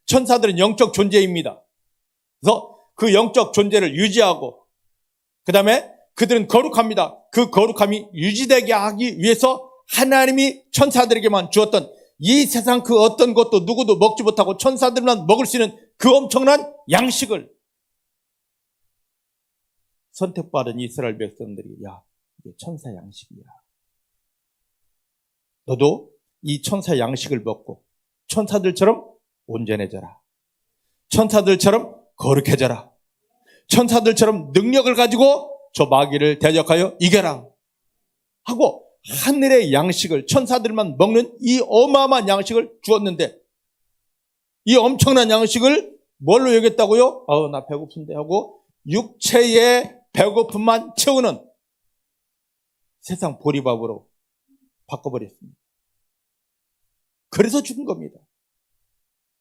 천사들은 영적 존재입니다. 그래서 그 영적 존재를 유지하고, 그 다음에 그들은 거룩합니다. 그 거룩함이 유지되게 하기 위해서 하나님이 천사들에게만 주었던 이 세상 그 어떤 것도 누구도 먹지 못하고 천사들만 먹을 수 있는 그 엄청난 양식을 선택받은 이스라엘 백성들이, 야, 이게 천사 양식이야. 너도 이 천사 양식을 먹고 천사들처럼 온전해져라. 천사들처럼 거룩해져라. 천사들처럼 능력을 가지고 저 마귀를 대적하여 이겨라 하고 하늘의 양식을, 천사들만 먹는 이 어마어마한 양식을 주었는데, 이 엄청난 양식을 뭘로 여겼다고요? 나 배고픈데 하고 육체의 배고픔만 채우는 세상 보리밥으로 바꿔버렸습니다. 그래서 죽은 겁니다.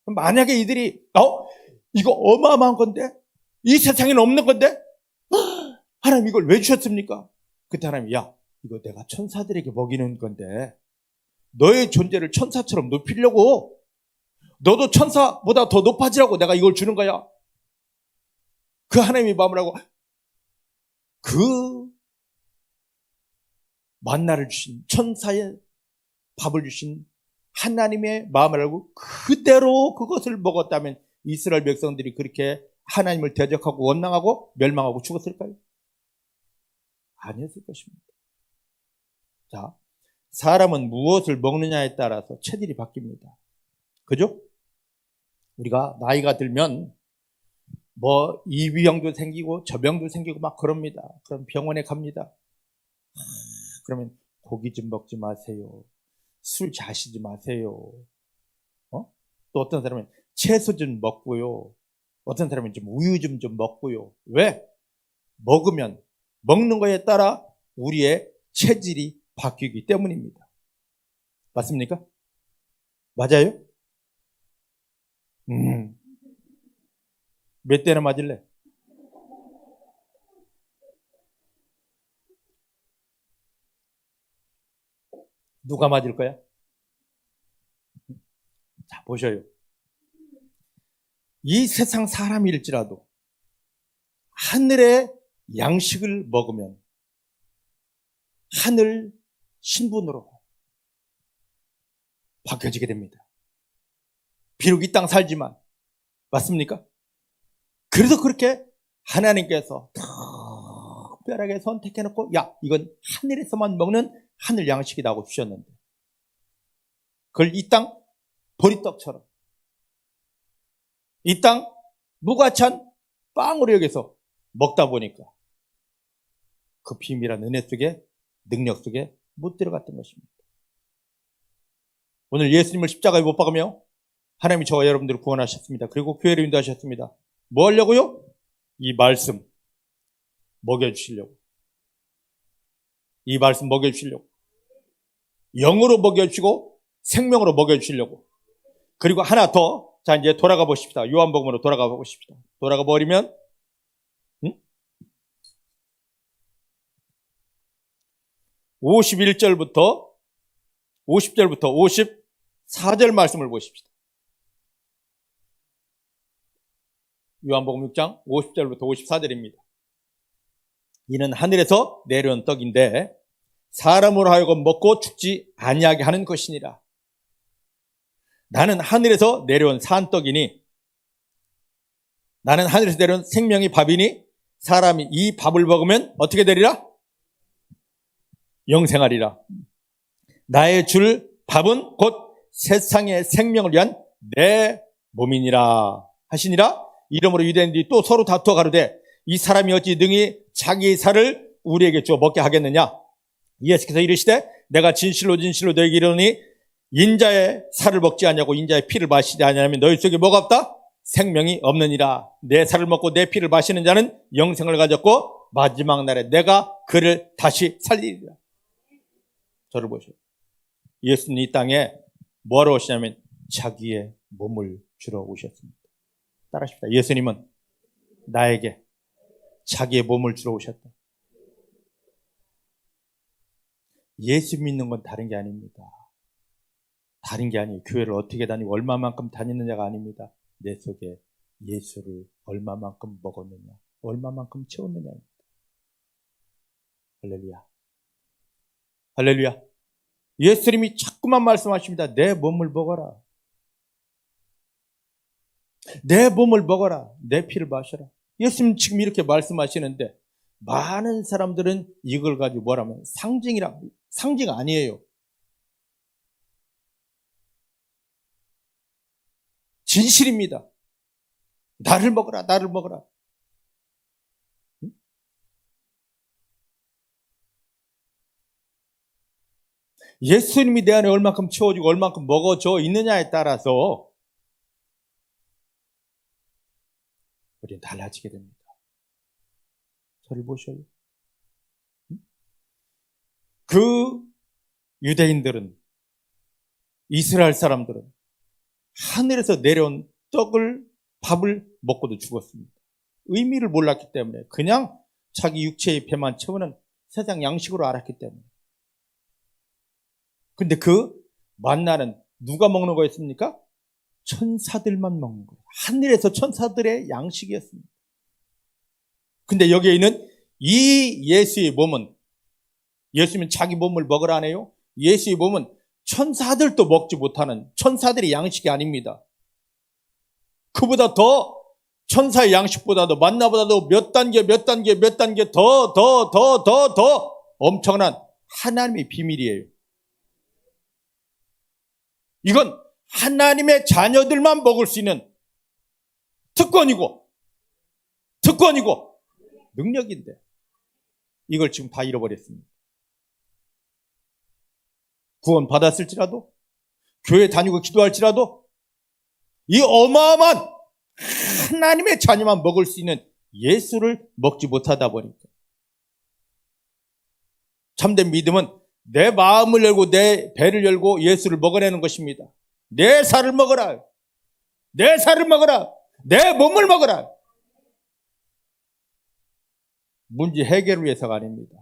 만약에 이들이 이거 어마어마한 건데, 이 세상에는 없는 건데 하나님 이걸 왜 주셨습니까? 그때 하나님이, 야, 이거 내가 천사들에게 먹이는 건데 너의 존재를 천사처럼 높이려고, 너도 천사보다 더 높아지라고 내가 이걸 주는 거야. 그 하나님이 마음을 하고 그 만나를 주신, 천사의 밥을 주신 하나님의 마음을 알고 그대로 그것을 먹었다면 이스라엘 백성들이 그렇게 하나님을 대적하고 원망하고 멸망하고 죽었을까요? 아니었을 것입니다. 자, 사람은 무엇을 먹느냐에 따라서 체질이 바뀝니다. 그죠? 우리가 나이가 들면 이 병도 생기고 저 병도 생기고 막 그럽니다. 그럼 병원에 갑니다. 그러면 고기 좀 먹지 마세요. 술 자시지 마세요. 또 어떤 사람은 채소 좀 먹고요. 어떤 사람은 좀 우유 좀 먹고요. 왜? 먹는 거에 따라 우리의 체질이 바뀌기 때문입니다. 맞습니까? 맞아요? 몇 대나 맞을래? 누가 맞을 거야? 자, 보셔요. 이 세상 사람일지라도 하늘의 양식을 먹으면 하늘 신분으로 바뀌어지게 됩니다. 비록 이 땅 살지만. 맞습니까? 그래서 그렇게 하나님께서 특별하게 선택해놓고, 야, 이건 하늘에서만 먹는 하늘 양식이라고 주셨는데, 그걸 이 땅 보리떡처럼, 이 땅 무가찬 빵으로 여기서 먹다 보니까 그 비밀한 은혜 속에, 능력 속에 못 들어갔던 것입니다. 오늘 예수님을 십자가에 못 박으며 하나님이 저와 여러분들을 구원하셨습니다. 그리고 교회를 인도하셨습니다. 뭐 하려고요? 이 말씀 먹여주시려고. 이 말씀 먹여주시려고. 영으로 먹여주시고 생명으로 먹여주시려고. 그리고 하나 더, 자, 이제 돌아가 보십시다. 요한복음으로 돌아가 보십시다. 돌아가 버리면 50절부터 54절 말씀을 보십시다. 요한복음 6장 50절부터 54절입니다. 이는 하늘에서 내려온 떡인데 사람으로 하여금 먹고 죽지 아니하게 하는 것이니라. 나는 하늘에서 내려온 산떡이니, 나는 하늘에서 내려온 생명의 밥이니, 사람이 이 밥을 먹으면 어떻게 되리라? 영생하리라. 나의 줄 밥은 곧 세상의 생명을 위한 내 몸이니라 하시니라. 이러므로 유대인들이 또 서로 다투어 가로되, 이 사람이 어찌 능히 자기 살을 우리에게 주어 먹게 하겠느냐? 예수께서 이르시되, 내가 진실로 너희에게 이르노니 인자의 살을 먹지 아니하고 인자의 피를 마시지 아니하면 너희 속에 뭐가 없다? 생명이 없느니라. 내 살을 먹고 내 피를 마시는 자는 영생을 가졌고 마지막 날에 내가 그를 다시 살리리라. 저를 보시오. 예수님 이 땅에 뭐하러 오시냐면 자기의 몸을 주러 오셨습니다. 따라하십시다. 예수님은 나에게 자기의 몸을 주러 오셨다. 예수 믿는 건 다른 게 아닙니다. 다른 게 아니에요. 교회를 어떻게 다니고 얼마만큼 다니느냐가 아닙니다. 내 속에 예수를 얼마만큼 먹었느냐, 얼마만큼 채웠느냐입니다. 할렐루야. 할렐루야. 예수님이 자꾸만 말씀하십니다. 내 몸을 먹어라. 내 몸을 먹어라. 내 피를 마셔라. 예수님 지금 이렇게 말씀하시는데 많은 사람들은 이걸 가지고 뭐라면 상징 아니에요. 진실입니다. 나를 먹어라, 나를 먹어라. 응? 예수님이 내 안에 얼만큼 채워지고 얼만큼 먹어져 있느냐에 따라서 우리는 달라지게 됩니다. 저를 보셔요. 그 유대인들은, 이스라엘 사람들은 하늘에서 내려온 밥을 먹고도 죽었습니다. 의미를 몰랐기 때문에 그냥 자기 육체의 배만 채우는 세상 양식으로 알았기 때문에. 근데 그 만나는 누가 먹는 거였습니까? 천사들만 먹는 거예요. 하늘에서 천사들의 양식이었습니다. 근데 여기에 있는 이 예수의 몸은, 예수님은 자기 몸을 먹으라 하네요. 예수의 몸은 천사들도 먹지 못하는 천사들의 양식이 아닙니다. 그보다 더, 천사의 양식보다도, 만나보다도 몇 단계 더 엄청난 하나님의 비밀이에요. 이건 하나님의 자녀들만 먹을 수 있는 특권이고 능력인데 이걸 지금 다 잃어버렸습니다. 구원 받았을지라도, 교회 다니고 기도할지라도 이 어마어마한 하나님의 자녀만 먹을 수 있는 예수를 먹지 못하다 보니까, 참된 믿음은 내 마음을 열고 내 배를 열고 예수를 먹어내는 것입니다. 내 살을 먹어라. 내 살을 먹어라. 내 몸을 먹어라. 문제 해결을 위해서가 아닙니다.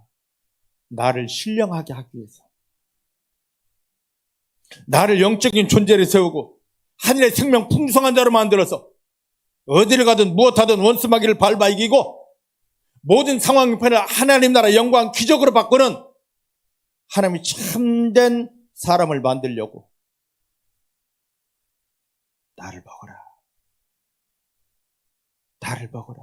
나를 신령하게 하기 위해서. 나를 영적인 존재를 세우고 하늘의 생명 풍성한 자로 만들어서 어디를 가든 무엇하든 원수마귀를 밟아 이기고 모든 상황 형편을 하나님 나라 영광 기적으로 바꾸는 하나님이 참된 사람을 만들려고 나를 먹어라. 나를 먹어라.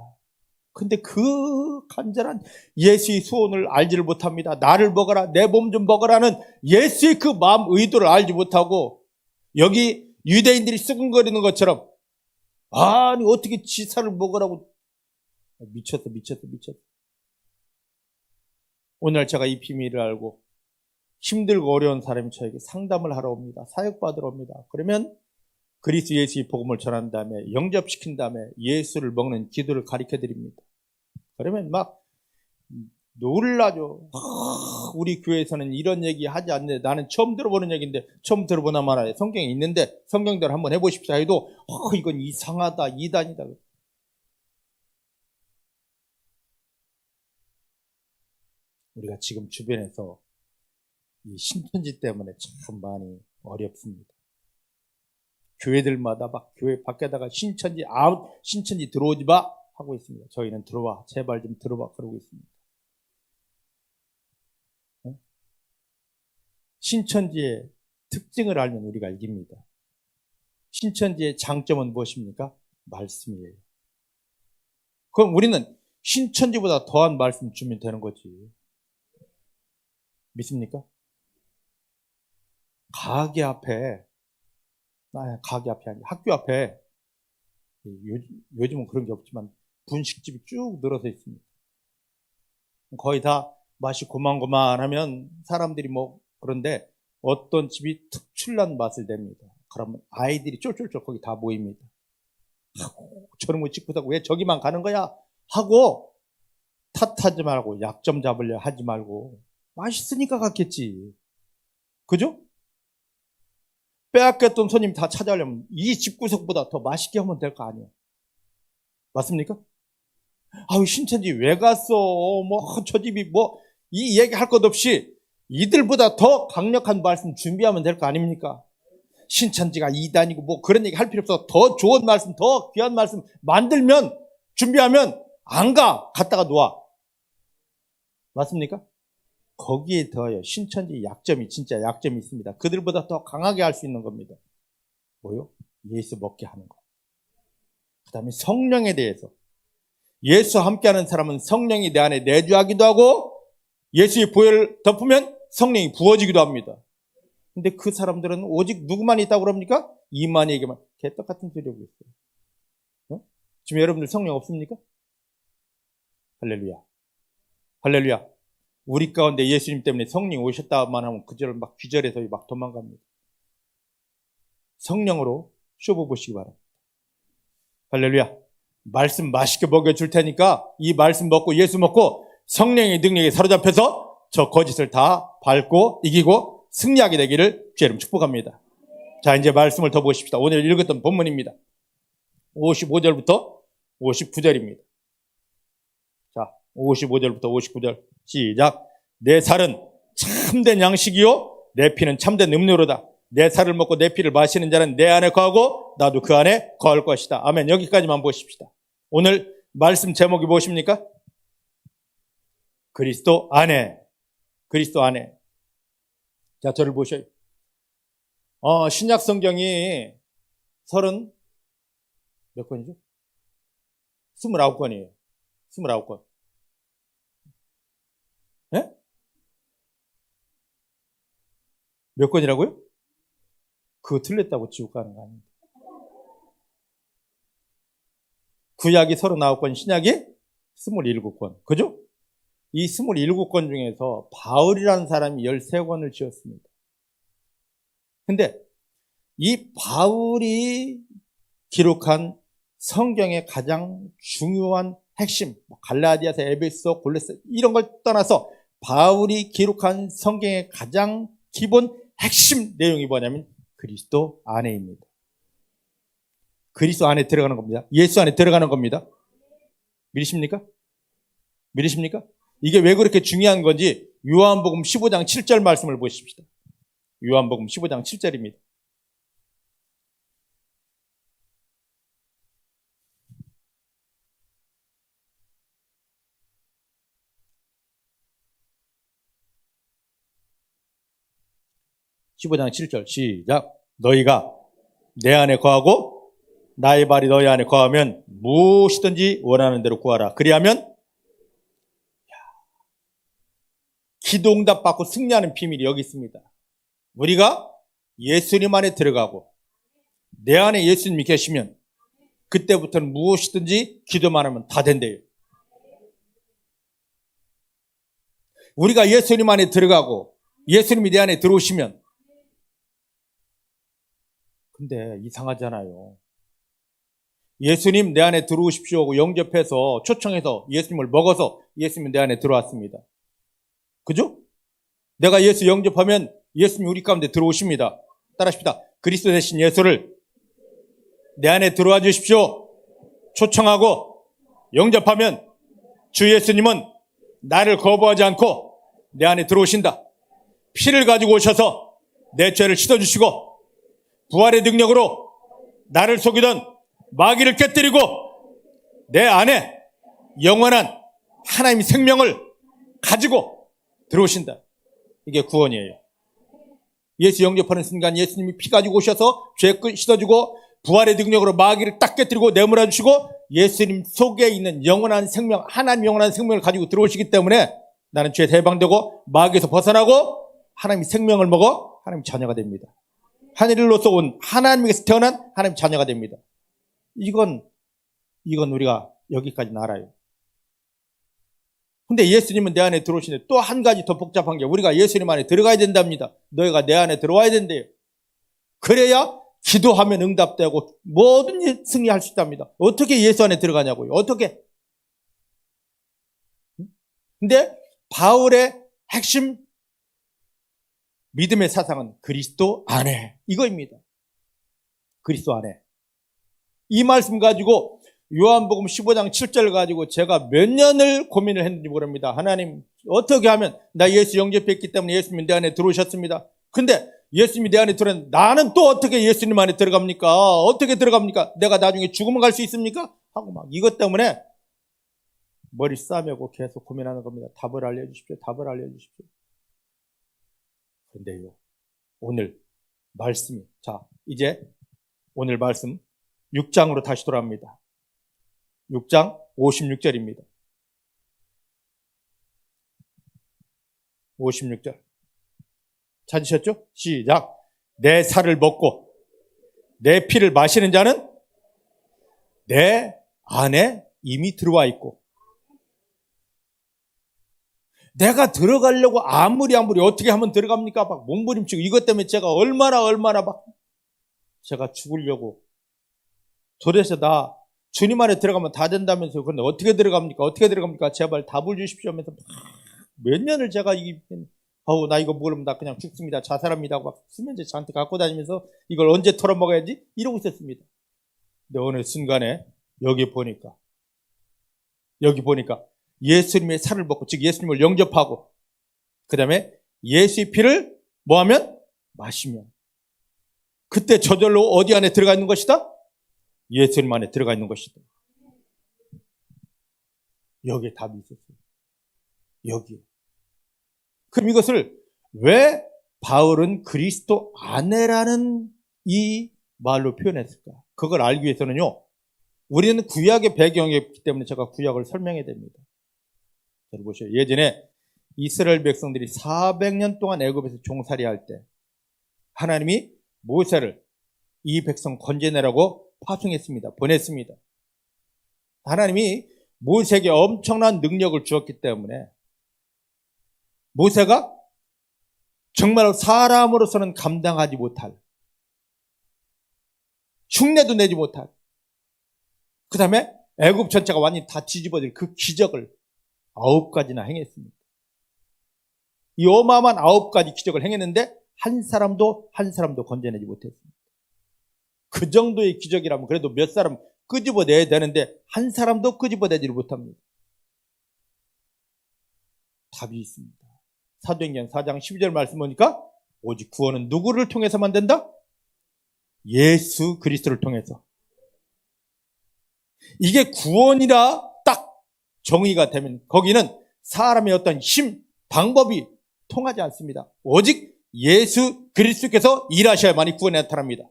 근데 그 간절한 예수의 소원을 알지를 못합니다. 나를 먹어라, 내 몸 좀 먹어라는 예수의 그 마음 의도를 알지 못하고 여기 유대인들이 수군거리는 것처럼, 아니 어떻게 지살을 먹으라고, 미쳤어. 오늘 제가 이 비밀을 알고 힘들고 어려운 사람이 저에게 상담을 하러 옵니다. 사역받으러 옵니다. 그러면 그리스도 예수의 복음을 전한 다음에 영접시킨 다음에 예수를 먹는 기도를 가르쳐 드립니다. 그러면 막 놀라죠. 우리 교회에서는 이런 얘기 하지 않는데, 나는 처음 들어보는 얘기인데, 처음 들어보나 말아요. 성경에 있는데 성경대로 한번 해보십시오 해도 이건 이상하다, 이단이다. 우리가 지금 주변에서 이 신천지 때문에 참 많이 어렵습니다. 교회들마다 막 교회 밖에다가 신천지 들어오지 마 하고 있습니다. 저희는 들어와, 제발 좀 들어와 그러고 있습니다. 신천지의 특징을 알면 우리가 이깁니다. 신천지의 장점은 무엇입니까? 말씀이에요. 그럼 우리는 신천지보다 더한 말씀 주면 되는 거지. 믿습니까? 가게 앞에 아니 학교 앞에, 요즘은 그런 게 없지만 분식집이 쭉 늘어서 있습니다. 거의 다 맛이 고만고만하면 사람들이 그런데 어떤 집이 특출난 맛을 냅니다. 그러면 아이들이 쫄쫄쫄 거기 다 모입니다. 저런 거 찍고 다고 왜 저기만 가는 거야? 하고 탓하지 말고 약점 잡으려 하지 말고 맛있으니까 갔겠지. 그죠? 빼앗겼던 손님 다 찾아오려면 이 집구석보다 더 맛있게 하면 될 거 아니에요. 맞습니까? 신천지 왜 갔어? 저 집이 이 얘기 할 것 없이 이들보다 더 강력한 말씀 준비하면 될 거 아닙니까? 신천지가 이단이고 뭐 그런 얘기 할 필요 없어. 더 좋은 말씀, 더 귀한 말씀 만들면, 준비하면 안 가. 갔다가 놓아. 맞습니까? 거기에 더하여 신천지 약점이, 진짜 약점이 있습니다. 그들보다 더 강하게 할 수 있는 겁니다. 뭐요? 예수 먹게 하는 거. 그 다음에 성령에 대해서. 예수와 함께하는 사람은 성령이 내 안에 내주하기도 하고 예수의 보혈을 덮으면 성령이 부어지기도 합니다. 근데 그 사람들은 오직 누구만 있다고 그럽니까? 이만희에게만. 개떡 같은 소리 하고 있어요. 어? 지금 여러분들 성령 없습니까? 할렐루야. 할렐루야. 우리 가운데 예수님 때문에 성령이 오셨다만 하면 그절을 막 기절해서 막 도망갑니다. 성령으로 쇼부 보시기 바랍니다. 할렐루야. 말씀 맛있게 먹여줄 테니까 이 말씀 먹고 예수 먹고 성령의 능력에 사로잡혀서 저 거짓을 다 밟고 이기고 승리하게 되기를 주의 이름 축복합니다. 자, 이제 말씀을 더 보십시다. 오늘 읽었던 본문입니다. 55절부터 59절입니다. 자, 55절부터 59절 시작. 내 살은 참된 양식이요 내 피는 참된 음료로다. 내 살을 먹고 내 피를 마시는 자는 내 안에 거하고 나도 그 안에 거할 것이다. 아멘. 여기까지만 보십시다. 오늘 말씀 제목이 무엇입니까? 그리스도 안에. 그리스도 안에. 자, 저를 보셔요. 신약 성경이 몇 권이죠? 29권이에요. 29권. 예? 몇 권이라고요? 그거 틀렸다고 지옥 가는 거 아닙니다. 구약이 39권, 신약이 27권. 그죠? 이 27권 중에서 바울이라는 사람이 13권을 지었습니다. 근데 이 바울이 기록한 성경의 가장 중요한 핵심, 갈라디아서, 에베소, 골로새 이런 걸 떠나서 바울이 기록한 성경의 가장 기본 핵심 내용이 뭐냐면 그리스도 안에입니다. 그리스도 안에 들어가는 겁니다. 예수 안에 들어가는 겁니다. 믿으십니까? 믿으십니까? 이게 왜 그렇게 중요한 건지 요한복음 15장 7절 말씀을 보십시다. 요한복음 15장 7절입니다. (15장 7절) 시작. 너희가 내 안에 거하고 나의 발이 너희 안에 거하면 무엇이든지 원하는 대로 구하라. 그리하면 기도 응답 받고 승리하는 비밀이 여기 있습니다. 우리가 예수님 안에 들어가고 내 안에 예수님이 계시면 그때부터는 무엇이든지 기도만 하면 다 된대요. 우리가 예수님 안에 들어가고 예수님이 내 안에 들어오시면, 근데 이상하잖아요. 예수님 내 안에 들어오십시오 하고 영접해서 초청해서 예수님을 먹어서 예수님이 내 안에 들어왔습니다. 그죠? 내가 예수 영접하면 예수님이 우리 가운데 들어오십니다. 따라하십시다. 그리스도 대신 예수를 내 안에 들어와 주십시오. 초청하고 영접하면 주 예수님은 나를 거부하지 않고 내 안에 들어오신다. 피를 가지고 오셔서 내 죄를 씻어주시고 부활의 능력으로 나를 속이던 마귀를 깨뜨리고 내 안에 영원한 하나님의 생명을 가지고 들어오신다. 이게 구원이에요. 예수 영접하는 순간 예수님이 피 가지고 오셔서 죄 씻어주고 부활의 능력으로 마귀를 딱 깨뜨리고 내몰아 주시고 예수님 속에 있는 영원한 생명, 하나님 영원한 생명을 가지고 들어오시기 때문에 나는 죄 해방되고 마귀에서 벗어나고 하나님의 생명을 먹어 하나님 자녀가 됩니다. 하늘로서 온 하나님에게서 태어난 하나님 자녀가 됩니다. 이건 우리가 여기까지는 알아요. 근데 예수님은 내 안에 들어오시는데 또 한 가지 더 복잡한 게 우리가 예수님 안에 들어가야 된답니다. 너희가 내 안에 들어와야 된대요. 그래야 기도하면 응답되고 모든 일 승리할 수 있답니다. 어떻게 예수 안에 들어가냐고요. 어떻게? 근데 바울의 핵심 믿음의 사상은 그리스도 안에, 이거입니다. 그리스도 안에. 이 말씀 가지고 요한복음 15장 7절 가지고 제가 몇 년을 고민을 했는지 모릅니다. 하나님, 어떻게 하면 나 예수 영접했기 때문에 예수님이 내 안에 들어오셨습니다. 근데 예수님이 내 안에 들어왔는데 나는 또 어떻게 예수님 안에 들어갑니까? 어떻게 들어갑니까? 내가 나중에 죽으면 갈 수 있습니까? 하고 막 이것 때문에 머리 싸매고 계속 고민하는 겁니다. 답을 알려주십시오. 답을 알려주십시오. 그런데요, 오늘 말씀이, 자, 이제 오늘 말씀 6장으로 다시 돌아옵니다. 6장 56절입니다. 56절. 찾으셨죠? 시작. 내 살을 먹고 내 피를 마시는 자는 내 안에 이미 들어와 있고, 내가 들어가려고 아무리 어떻게 하면 들어갑니까? 막 몸부림치고 이것 때문에 제가 얼마나 막 제가 죽으려고. 도대체 나 주님 안에 들어가면 다 된다면서요. 그런데 어떻게 들어갑니까? 어떻게 들어갑니까? 제발 답을 주십시오 하면서 몇 년을 제가 나 이거 먹으면 나 그냥 죽습니다. 자살합니다. 막 수면제 저한테 갖고 다니면서 이걸 언제 털어먹어야지? 이러고 있었습니다. 근데 어느 순간에 여기 보니까 예수님의 살을 먹고, 즉 예수님을 영접하고, 그 다음에 예수의 피를 뭐하면? 마시면, 그때 저절로 어디 안에 들어가 있는 것이다? 예수님 안에 들어가 있는 것이다. 여기에 답이 있었어요. 여기에. 그럼 이것을 왜 바울은 그리스도 안에라는 이 말로 표현했을까? 그걸 알기 위해서는요, 우리는 구약의 배경이기 때문에 제가 구약을 설명해야 됩니다. 보세요. 예전에 이스라엘 백성들이 400년 동안 애굽에서 종살이할 때 하나님이 모세를 이 백성 건져내라고 파송했습니다. 보냈습니다. 하나님이 모세에게 엄청난 능력을 주었기 때문에 모세가 정말 사람으로서는 감당하지 못할, 흉내도 내지 못할, 그 다음에 애굽 전체가 완전히 다 뒤집어질 그 기적을 9가지나 행했습니다. 이 어마어마한 9가지 기적을 행했는데 한 사람도 건져내지 못했습니다. 그 정도의 기적이라면 그래도 몇 사람 끄집어내야 되는데 한 사람도 끄집어내지를 못합니다. 답이 있습니다. 사도행전 4장 12절 말씀 보니까 오직 구원은 누구를 통해서만 된다? 예수 그리스도를 통해서. 이게 구원이라 딱 정의가 되면 거기는 사람의 어떤 힘, 방법이 통하지 않습니다. 오직 예수 그리스도께서 일하셔야만이 구원에 나타납니다.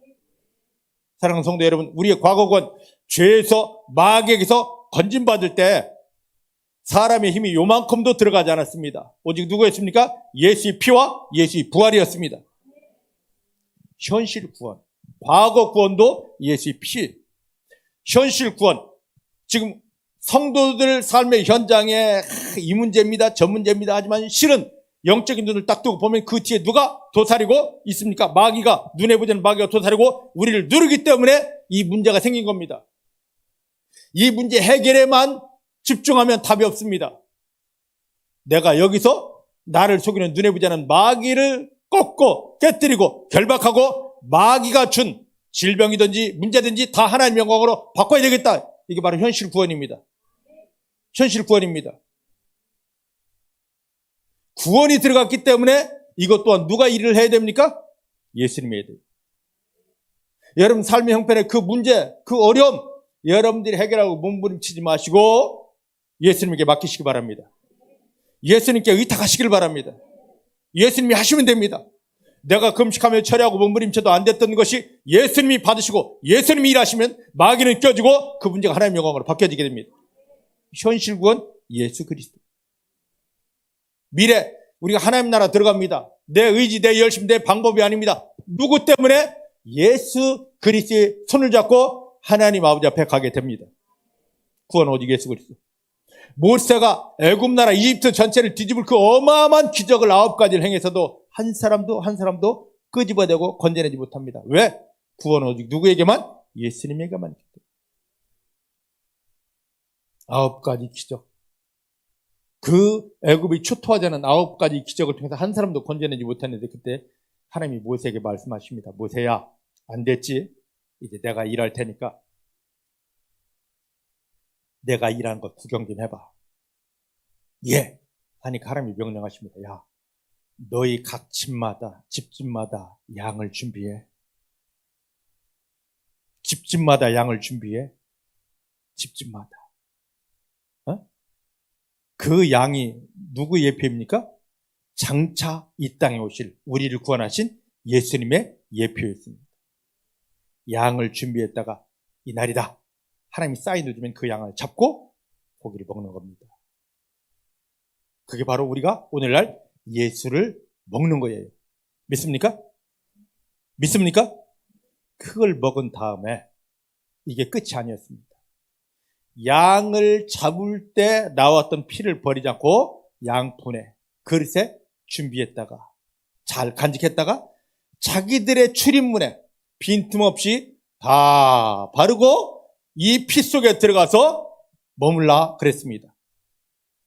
사랑하는 성도 여러분, 우리의 과거건 죄에서 마귀에게서 건진받을 때 사람의 힘이 요만큼도 들어가지 않았습니다. 오직 누구였습니까? 예수의 피와 예수의 부활이었습니다. 현실 구원, 과거 구원도 예수의 피, 현실 구원. 지금 성도들 삶의 현장에 이 문제입니다, 저 문제입니다 하지만 실은 영적인 눈을 딱 뜨고 보면 그 뒤에 누가 도사리고 있습니까? 마귀가, 눈에 보이는 마귀가 도사리고 우리를 누르기 때문에 이 문제가 생긴 겁니다. 이 문제 해결에만 집중하면 답이 없습니다. 내가 여기서 나를 속이는 눈에 보이지 않는 마귀를 꺾고 깨뜨리고 결박하고 마귀가 준 질병이든지 문제든지 다 하나님의 영광으로 바꿔야 되겠다. 이게 바로 현실 구원입니다. 현실 구원입니다. 구원이 들어갔기 때문에 이것 또한 누가 일을 해야 됩니까? 예수님이 해야 돼요. 여러분 삶의 형편의 그 문제, 그 어려움 여러분들이 해결하고 몸부림치지 마시고 예수님에게 맡기시기 바랍니다. 예수님께 의탁하시길 바랍니다. 예수님이 하시면 됩니다. 내가 금식하며 철회하고 몸부림쳐도 안 됐던 것이 예수님이 받으시고 예수님이 일하시면 마귀는 껴지고 그 문제가 하나님의 영광으로 바뀌어지게 됩니다. 현실 구원 예수 그리스도. 미래 우리가 하나님 나라 들어갑니다. 내 의지, 내 열심, 내 방법이 아닙니다. 누구 때문에? 예수 그리스도의 손을 잡고 하나님 아버지 앞에 가게 됩니다. 구원 오직 예수 그리스도. 모세가 애굽 나라 이집트 전체를 뒤집을 그 어마어마한 기적을 9가지를 행해서도 한 사람도 끄집어내고 건져내지 못합니다. 왜? 구원 오직 누구에게만? 예수님에게만 있기 때문에. 9가지 기적. 그 애굽이 초토화되는 9가지 기적을 통해서 한 사람도 건져내지 못했는데 그때 하나님이 모세에게 말씀하십니다. 모세야, 안 됐지? 이제 내가 일할 테니까 내가 일하는 것 구경 좀 해봐. 예, 하니까 하나님이 명령하십니다. 야, 너희 각 집집마다 양을 준비해. 집집마다 양을 준비해. 집집마다. 그 양이 누구 예표입니까? 장차 이 땅에 오실 우리를 구원하신 예수님의 예표였습니다. 양을 준비했다가 이날이다. 하나님이 사인을 주면 그 양을 잡고 고기를 먹는 겁니다. 그게 바로 우리가 오늘날 예수를 먹는 거예요. 믿습니까? 믿습니까? 그걸 먹은 다음에 이게 끝이 아니었습니다. 양을 잡을 때 나왔던 피를 버리지 않고 양푼에 그릇에 준비했다가 잘 간직했다가 자기들의 출입문에 빈틈없이 다 바르고 이 피 속에 들어가서 머물라 그랬습니다.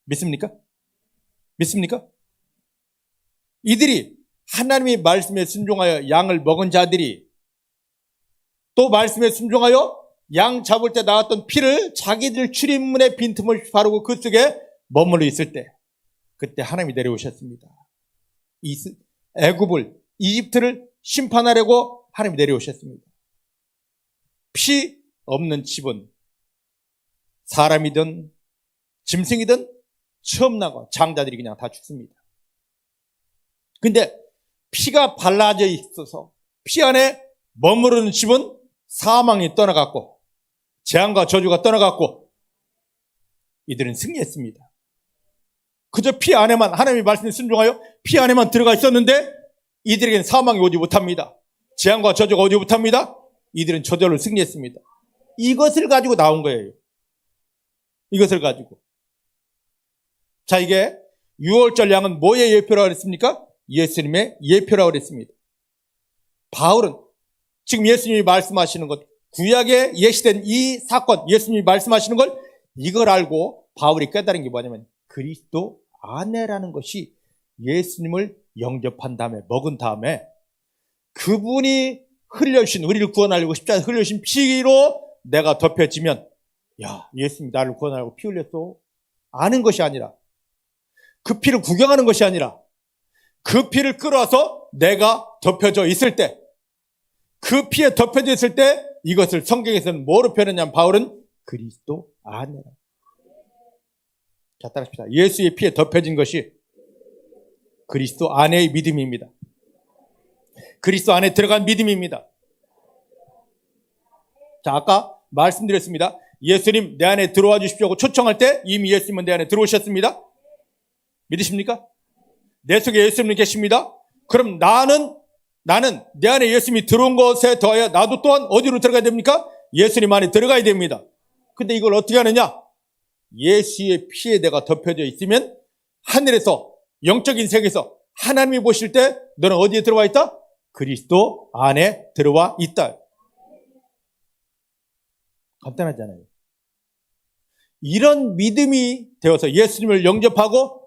믿습니까? 믿습니까? 이들이 하나님의 말씀에 순종하여 양을 먹은 자들이 또 말씀에 순종하여 양 잡을 때 나왔던 피를 자기들 출입문에 빈틈을 바르고 그 속에 머물러 있을 때 그때 하나님이 내려오셨습니다. 애굽을 이집트를 심판하려고 하나님이 내려오셨습니다. 피 없는 집은 사람이든 짐승이든 처음 나고 장자들이 그냥 다 죽습니다. 근데 피가 발라져 있어서 피 안에 머무르는 집은 사망이 떠나갔고 재앙과 저주가 떠나갔고 이들은 승리했습니다. 그저 피 안에만 하나님의 말씀에 순종하여 피 안에만 들어가 있었는데 이들에게는 사망이 오지 못합니다. 재앙과 저주가 오지 못합니다. 이들은 저절로 승리했습니다. 이것을 가지고 나온 거예요. 이것을 가지고. 자, 이게 유월절 양은 뭐의 예표라고 그랬습니까? 예수님의 예표라고 그랬습니다. 바울은 지금 예수님이 말씀하시는 것, 구약에 예시된 이 사건, 예수님이 말씀하시는 걸 이걸 알고 바울이 깨달은 게 뭐냐면 그리스도 안에라는 것이 예수님을 영접한 다음에 먹은 다음에 그분이 흘려주신 우리를 구원하려고 십자가에 흘려주신 피로 내가 덮여지면 야, 예수님이 나를 구원하려고 피 흘렸어 아는 것이 아니라 그 피를 구경하는 것이 아니라 그 피를 끌어와서 내가 덮여져 있을 때 그 피에 덮여져 있을 때 이것을 성경에서는 뭐로 표현했냐면 바울은 그리스도 안에라. 자, 따라합시다. 예수의 피에 덮여진 것이 그리스도 안에의 믿음입니다. 그리스도 안에 들어간 믿음입니다. 자, 아까 말씀드렸습니다. 예수님 내 안에 들어와 주십시오 하고 초청할 때 이미 예수님은 내 안에 들어오셨습니다. 믿으십니까? 내 속에 예수님이 계십니다. 그럼 나는 내 안에 예수님이 들어온 것에 더하여 나도 또한 어디로 들어가야 됩니까? 예수님 안에 들어가야 됩니다. 근데 이걸 어떻게 하느냐? 예수의 피에 내가 덮여져 있으면 하늘에서 영적인 세계에서 하나님이 보실 때 너는 어디에 들어와 있다? 그리스도 안에 들어와 있다. 간단하잖아요. 이런 믿음이 되어서 예수님을 영접하고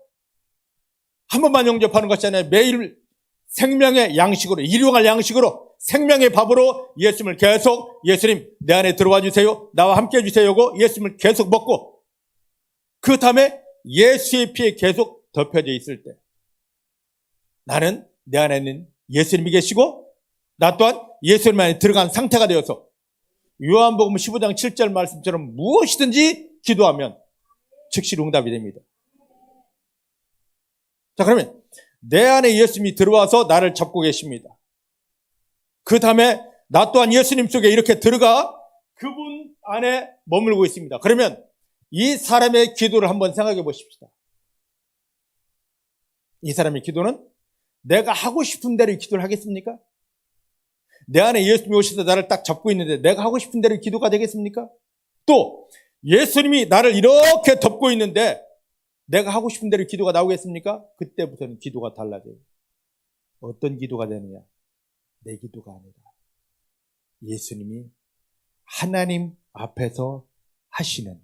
한 번만 영접하는 것이 아니라 매일 생명의 양식으로, 일용할 양식으로, 생명의 밥으로 예수님을 계속 예수님 내 안에 들어와 주세요. 나와 함께 해주세요. 고 예수님을 계속 먹고 그 다음에 예수의 피에 계속 덮여져 있을 때 나는 내 안에는 예수님이 계시고 나 또한 예수님 안에 들어간 상태가 되어서 요한복음 15장 7절 말씀처럼 무엇이든지 기도하면 즉시 응답이 됩니다. 자, 그러면 내 안에 예수님이 들어와서 나를 잡고 계십니다. 그 다음에 나 또한 예수님 속에 이렇게 들어가 그분 안에 머물고 있습니다. 그러면 이 사람의 기도를 한번 생각해 보십시다. 이 사람의 기도는 내가 하고 싶은 대로 기도를 하겠습니까? 내 안에 예수님이 오셔서 나를 딱 잡고 있는데 내가 하고 싶은 대로 기도가 되겠습니까? 또 예수님이 나를 이렇게 덮고 있는데 내가 하고 싶은 대로 기도가 나오겠습니까? 그때부터는 기도가 달라져요. 어떤 기도가 되느냐? 내 기도가 아니라 예수님이 하나님 앞에서 하시는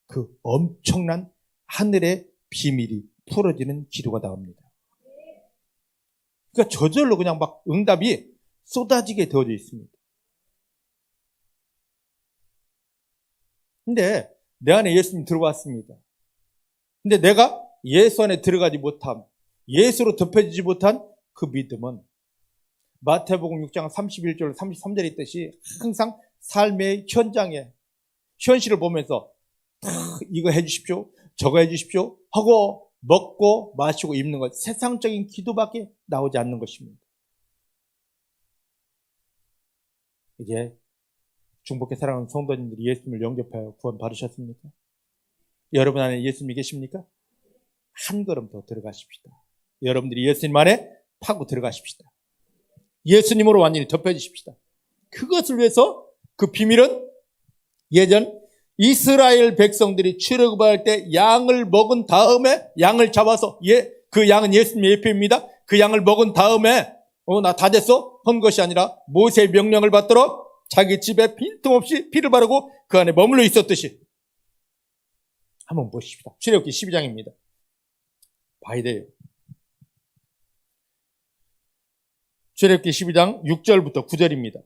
그 엄청난 하늘의 비밀이 풀어지는 기도가 나옵니다. 그러니까 저절로 그냥 막 응답이 쏟아지게 되어져 있습니다. 근데 내 안에 예수님이 들어왔습니다. 근데 내가 예수 안에 들어가지 못함, 예수로 덮여지지 못한 그 믿음은 마태복음 6장 31절 33절에 있듯이 항상 삶의 현장에 현실을 보면서 이거 해주십시오, 저거 해주십시오 하고 먹고 마시고 입는 것, 세상적인 기도밖에 나오지 않는 것입니다. 이제 중복해 사랑하는 성도님들이 예수님을 영접하여 구원 받으셨습니까? 여러분 안에 예수님이 계십니까? 한 걸음 더 들어가십시다. 여러분들이 예수님 안에 파고 들어가십시다. 예수님으로 완전히 덮여지십시다. 그것을 위해서 그 비밀은 예전 이스라엘 백성들이 출애굽할 때 양을 먹은 다음에 양을 잡아서 그 양은 예수님의 예표입니다. 그 양을 먹은 다음에 나 다 됐어? 한 것이 아니라 모세의 명령을 받도록 자기 집에 빈틈없이 피를 바르고 그 안에 머물러 있었듯이 한번 보십시다. 출애굽기 12장입니다. 봐야 돼요. 출애굽기 12장 6절부터 9절입니다.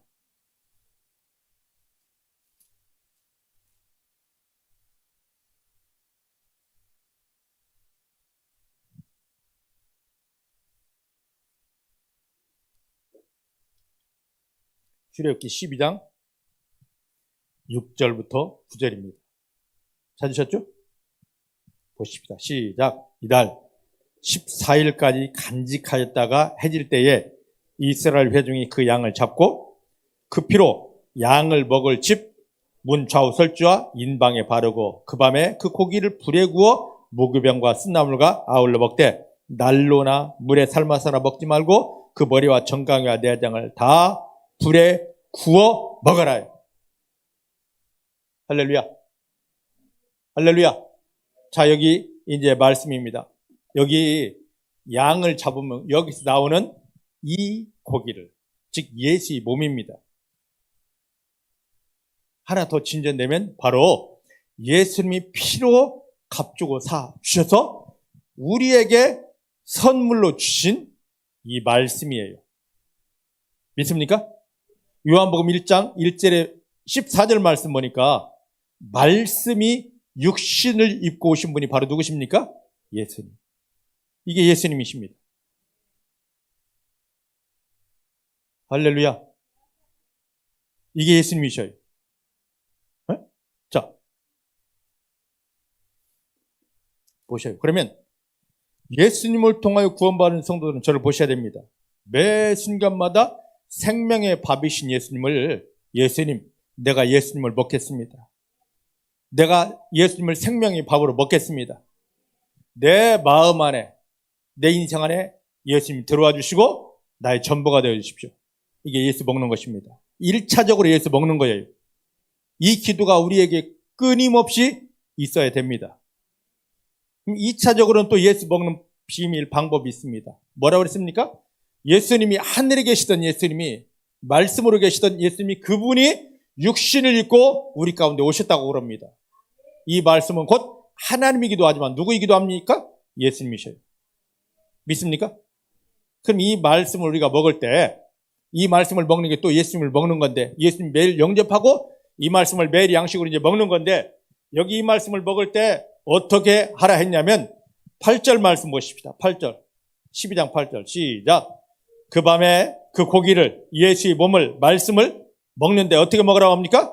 출애굽기 12장 6절부터 9절입니다. 찾으셨죠? 보십시다. 시작. 이달 14일까지 간직하였다가 해질 때에 이스라엘 회중이 그 양을 잡고 그 피로 양을 먹을 집 문 좌우 설주와 인방에 바르고 그 밤에 그 고기를 불에 구워 무교병과 쓴나물과 아울러 먹되 난로나 물에 삶아서나 먹지 말고 그 머리와 정강이와 내장을 다 불에 구워 먹어라. 할렐루야. 할렐루야. 자, 여기 이제 말씀입니다. 여기 양을 잡으면 여기서 나오는 이 고기를, 즉 예수의 몸입니다. 하나 더 진전되면 바로 예수님이 피로 값주고 사 주셔서 우리에게 선물로 주신 이 말씀이에요. 믿습니까? 요한복음 1장 1절에 14절 말씀 보니까 말씀이 육신을 입고 오신 분이 바로 누구십니까? 예수님. 이게 예수님이십니다. 할렐루야. 이게 예수님이셔요. 네? 자, 보셔요. 그러면 예수님을 통하여 구원받은 성도들은 저를 보셔야 됩니다. 매 순간마다 생명의 밥이신 예수님, 내가 예수님을 먹겠습니다. 내가 예수님을 생명의 밥으로 먹겠습니다. 내 마음 안에, 내 인생 안에 예수님이 들어와 주시고 나의 전부가 되어 주십시오. 이게 예수 먹는 것입니다. 1차적으로 예수 먹는 거예요. 이 기도가 우리에게 끊임없이 있어야 됩니다. 2차적으로는 또 예수 먹는 비밀 방법이 있습니다. 뭐라고 그랬습니까? 예수님이 하늘에 계시던 예수님이, 말씀으로 계시던 예수님이, 그분이 육신을 입고 우리 가운데 오셨다고 그럽니다. 이 말씀은 곧 하나님이기도 하지만 누구이기도 합니까? 예수님이셔요. 믿습니까? 그럼 이 말씀을 우리가 먹을 때, 이 말씀을 먹는 게 또 예수님을 먹는 건데, 예수님 매일 영접하고 이 말씀을 매일 양식으로 이제 먹는 건데, 여기 이 말씀을 먹을 때 어떻게 하라 했냐면 8절 말씀 보십시다. 8절. 12장 8절. 시작. 그 밤에 그 고기를, 예수의 몸을, 말씀을 먹는데 어떻게 먹으라고 합니까?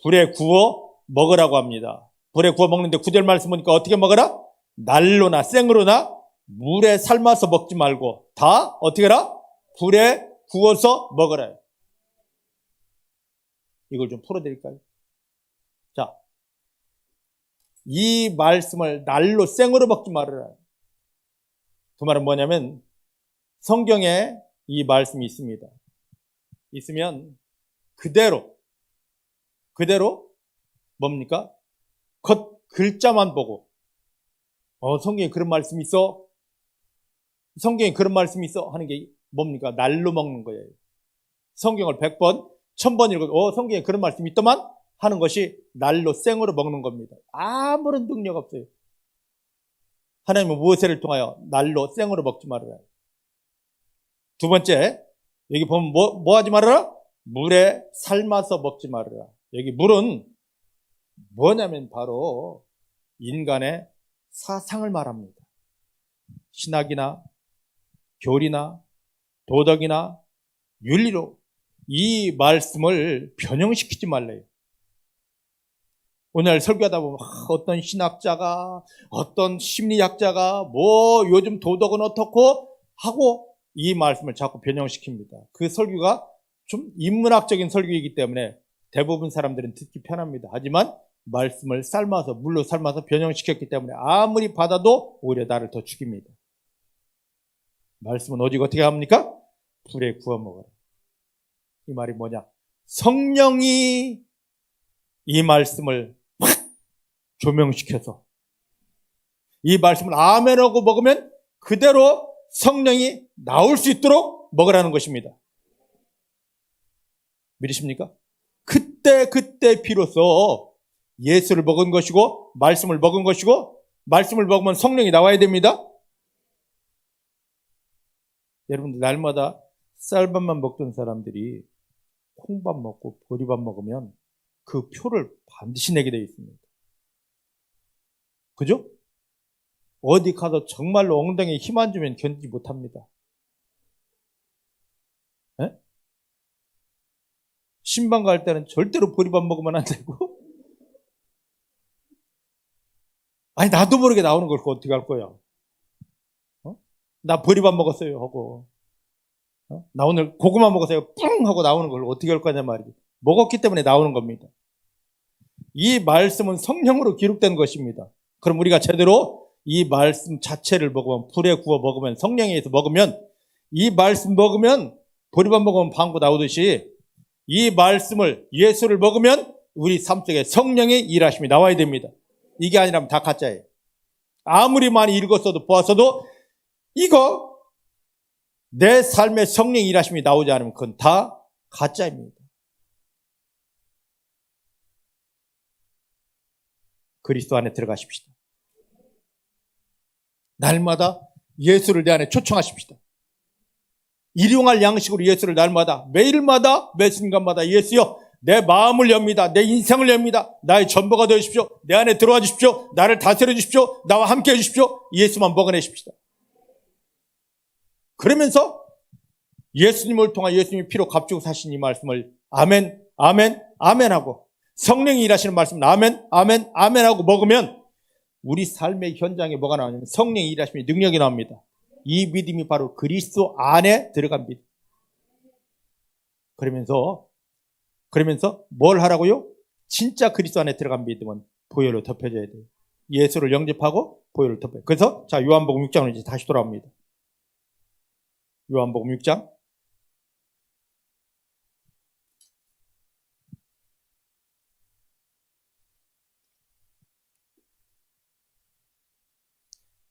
불에 구워 먹으라고 합니다. 불에 구워 먹는데 9절 말씀 보니까 어떻게 먹어라? 난로나 생으로나 물에 삶아서 먹지 말고 다 어떻게 해라? 불에 구워서 먹으라. 이걸 좀 풀어드릴까요? 자, 이 말씀을 날로 생으로 먹지 말아라. 그 말은 뭐냐면 성경에 이 말씀이 있습니다. 있으면 그대로 뭡니까? 겉 글자만 보고 성경에 그런 말씀이 있어? 성경에 그런 말씀이 있어? 하는 게 뭡니까? 날로 먹는 거예요. 성경을 100번, 1000번 읽어도 성경에 그런 말씀이 있더만 하는 것이 날로 생으로 먹는 겁니다. 아무런 능력 없어요. 하나님은 무엇을 통하여 날로 생으로 먹지 말아라. 두 번째, 여기 보면 뭐 하지 말아라? 물에 삶아서 먹지 말아라. 여기 물은 뭐냐면 바로 인간의 사상을 말합니다. 신학이나 교리나 도덕이나 윤리로 이 말씀을 변형시키지 말래요. 오늘 설교하다 보면 어떤 신학자가, 어떤 심리학자가 요즘 도덕은 어떻고 하고 이 말씀을 자꾸 변형시킵니다. 그 설교가 좀 인문학적인 설교이기 때문에 대부분 사람들은 듣기 편합니다. 하지만 말씀을 물로 삶아서 변형시켰기 때문에 아무리 받아도 오히려 나를 더 죽입니다. 말씀은 오직 어떻게 합니까? 불에 구워 먹어라. 이 말이 뭐냐? 성령이 이 말씀을 확 조명시켜서 이 말씀을 아멘하고 먹으면 그대로 성령이 나올 수 있도록 먹으라는 것입니다. 믿으십니까? 그때 비로소 예수를 먹은 것이고 말씀을 먹은 것이고 말씀을 먹으면 성령이 나와야 됩니다. 여러분들 날마다 쌀밥만 먹던 사람들이 콩밥 먹고 보리밥 먹으면 그 표를 반드시 내게 되어 있습니다. 그죠? 어디 가서 정말로 엉덩이에 힘 안 주면 견디지 못합니다. 에? 신방 갈 때는 절대로 보리밥 먹으면 안 되고 아니 나도 모르게 나오는 걸 어떻게 할 거야? 나 보리밥 먹었어요 하고 나 오늘 고구마 먹었어요 뿡 하고 나오는 걸 어떻게 할 거냐 말이지. 먹었기 때문에 나오는 겁니다. 이 말씀은 성령으로 기록된 것입니다. 그럼 우리가 제대로 이 말씀 자체를 먹으면 불에 구워 먹으면 성령에 의해서 먹으면 이 말씀 먹으면 보리밥 먹으면 방구 나오듯이 이 말씀을 예수를 먹으면 우리 삶 속에 성령의 일하심이 나와야 됩니다. 이게 아니라면 다 가짜예요. 아무리 많이 읽었어도 보았어도 이거 내 삶에 성령의 일하심이 나오지 않으면 그건 다 가짜입니다. 그리스도 안에 들어가십시다. 날마다 예수를 내 안에 초청하십시다. 일용할 양식으로 예수를 날마다 매일마다 매 순간마다 예수여 내 마음을 엽니다. 내 인생을 엽니다. 나의 전부가 되어 주십시오. 내 안에 들어와 주십시오. 나를 다스려 주십시오. 나와 함께 해 주십시오. 예수만 먹어내십시다. 그러면서 예수님을 통해 예수님이 피로 값주고 사신 이 말씀을 아멘, 아멘, 아멘 하고 성령이 일하시는 말씀 아멘, 아멘, 아멘 하고 먹으면 우리 삶의 현장에 뭐가 나오냐면 성령이 일하시면 능력이 나옵니다. 이 믿음이 바로 그리스도 안에 들어간 믿음. 그러면서 뭘 하라고요? 진짜 그리스도 안에 들어간 믿음은 보혈로 덮여져야 돼요. 예수를 영접하고 보혈로 덮여요. 그래서 자 요한복음 6장으로 이제 다시 돌아옵니다. 요한복음 6장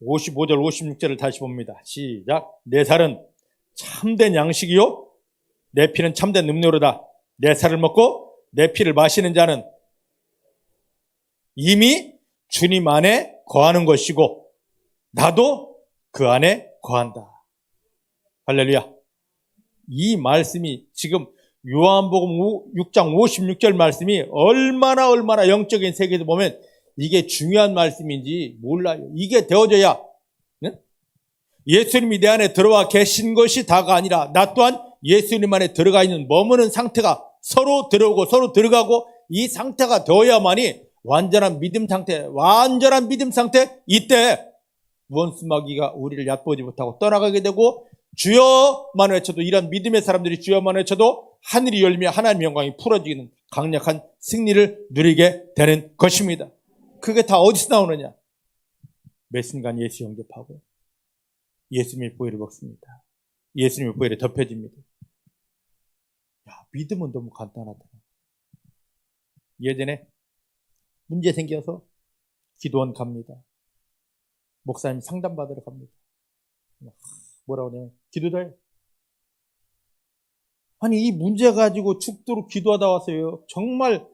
55절 56절을 다시 봅니다. 시작. 내 살은 참된 양식이요 내 피는 참된 음료로다. 내 살을 먹고 내 피를 마시는 자는 이미 주님 안에 거하는 것이고 나도 그 안에 거한다. 할렐루야. 이 말씀이 지금 요한복음 6장 56절 말씀이 얼마나 영적인 세계에서 보면 이게 중요한 말씀인지 몰라요. 이게 되어져야 예수님이 내 안에 들어와 계신 것이 다가 아니라 나 또한 예수님 안에 들어가 있는 머무는 상태가 서로 들어오고 서로 들어가고 이 상태가 되어야만이 완전한 믿음 상태 이때 원수 마귀가 우리를 얕보지 못하고 떠나가게 되고 주여만 외쳐도 이런 믿음의 사람들이 주여만 외쳐도 하늘이 열리며 하나님의 영광이 풀어지는 강력한 승리를 누리게 되는 것입니다. 그게 다 어디서 나오느냐? 매 순간 예수 영접하고 예수님의 보혈을 먹습니다. 예수님의 보혈에 덮여집니다. 야, 믿음은 너무 간단하다. 예전에 문제 생겨서 기도원 갑니다. 목사님 상담받으러 갑니다. 뭐라고 그러냐면 기도도 해. 아니 이 문제 가지고 죽도록 기도하다 왔어요. 정말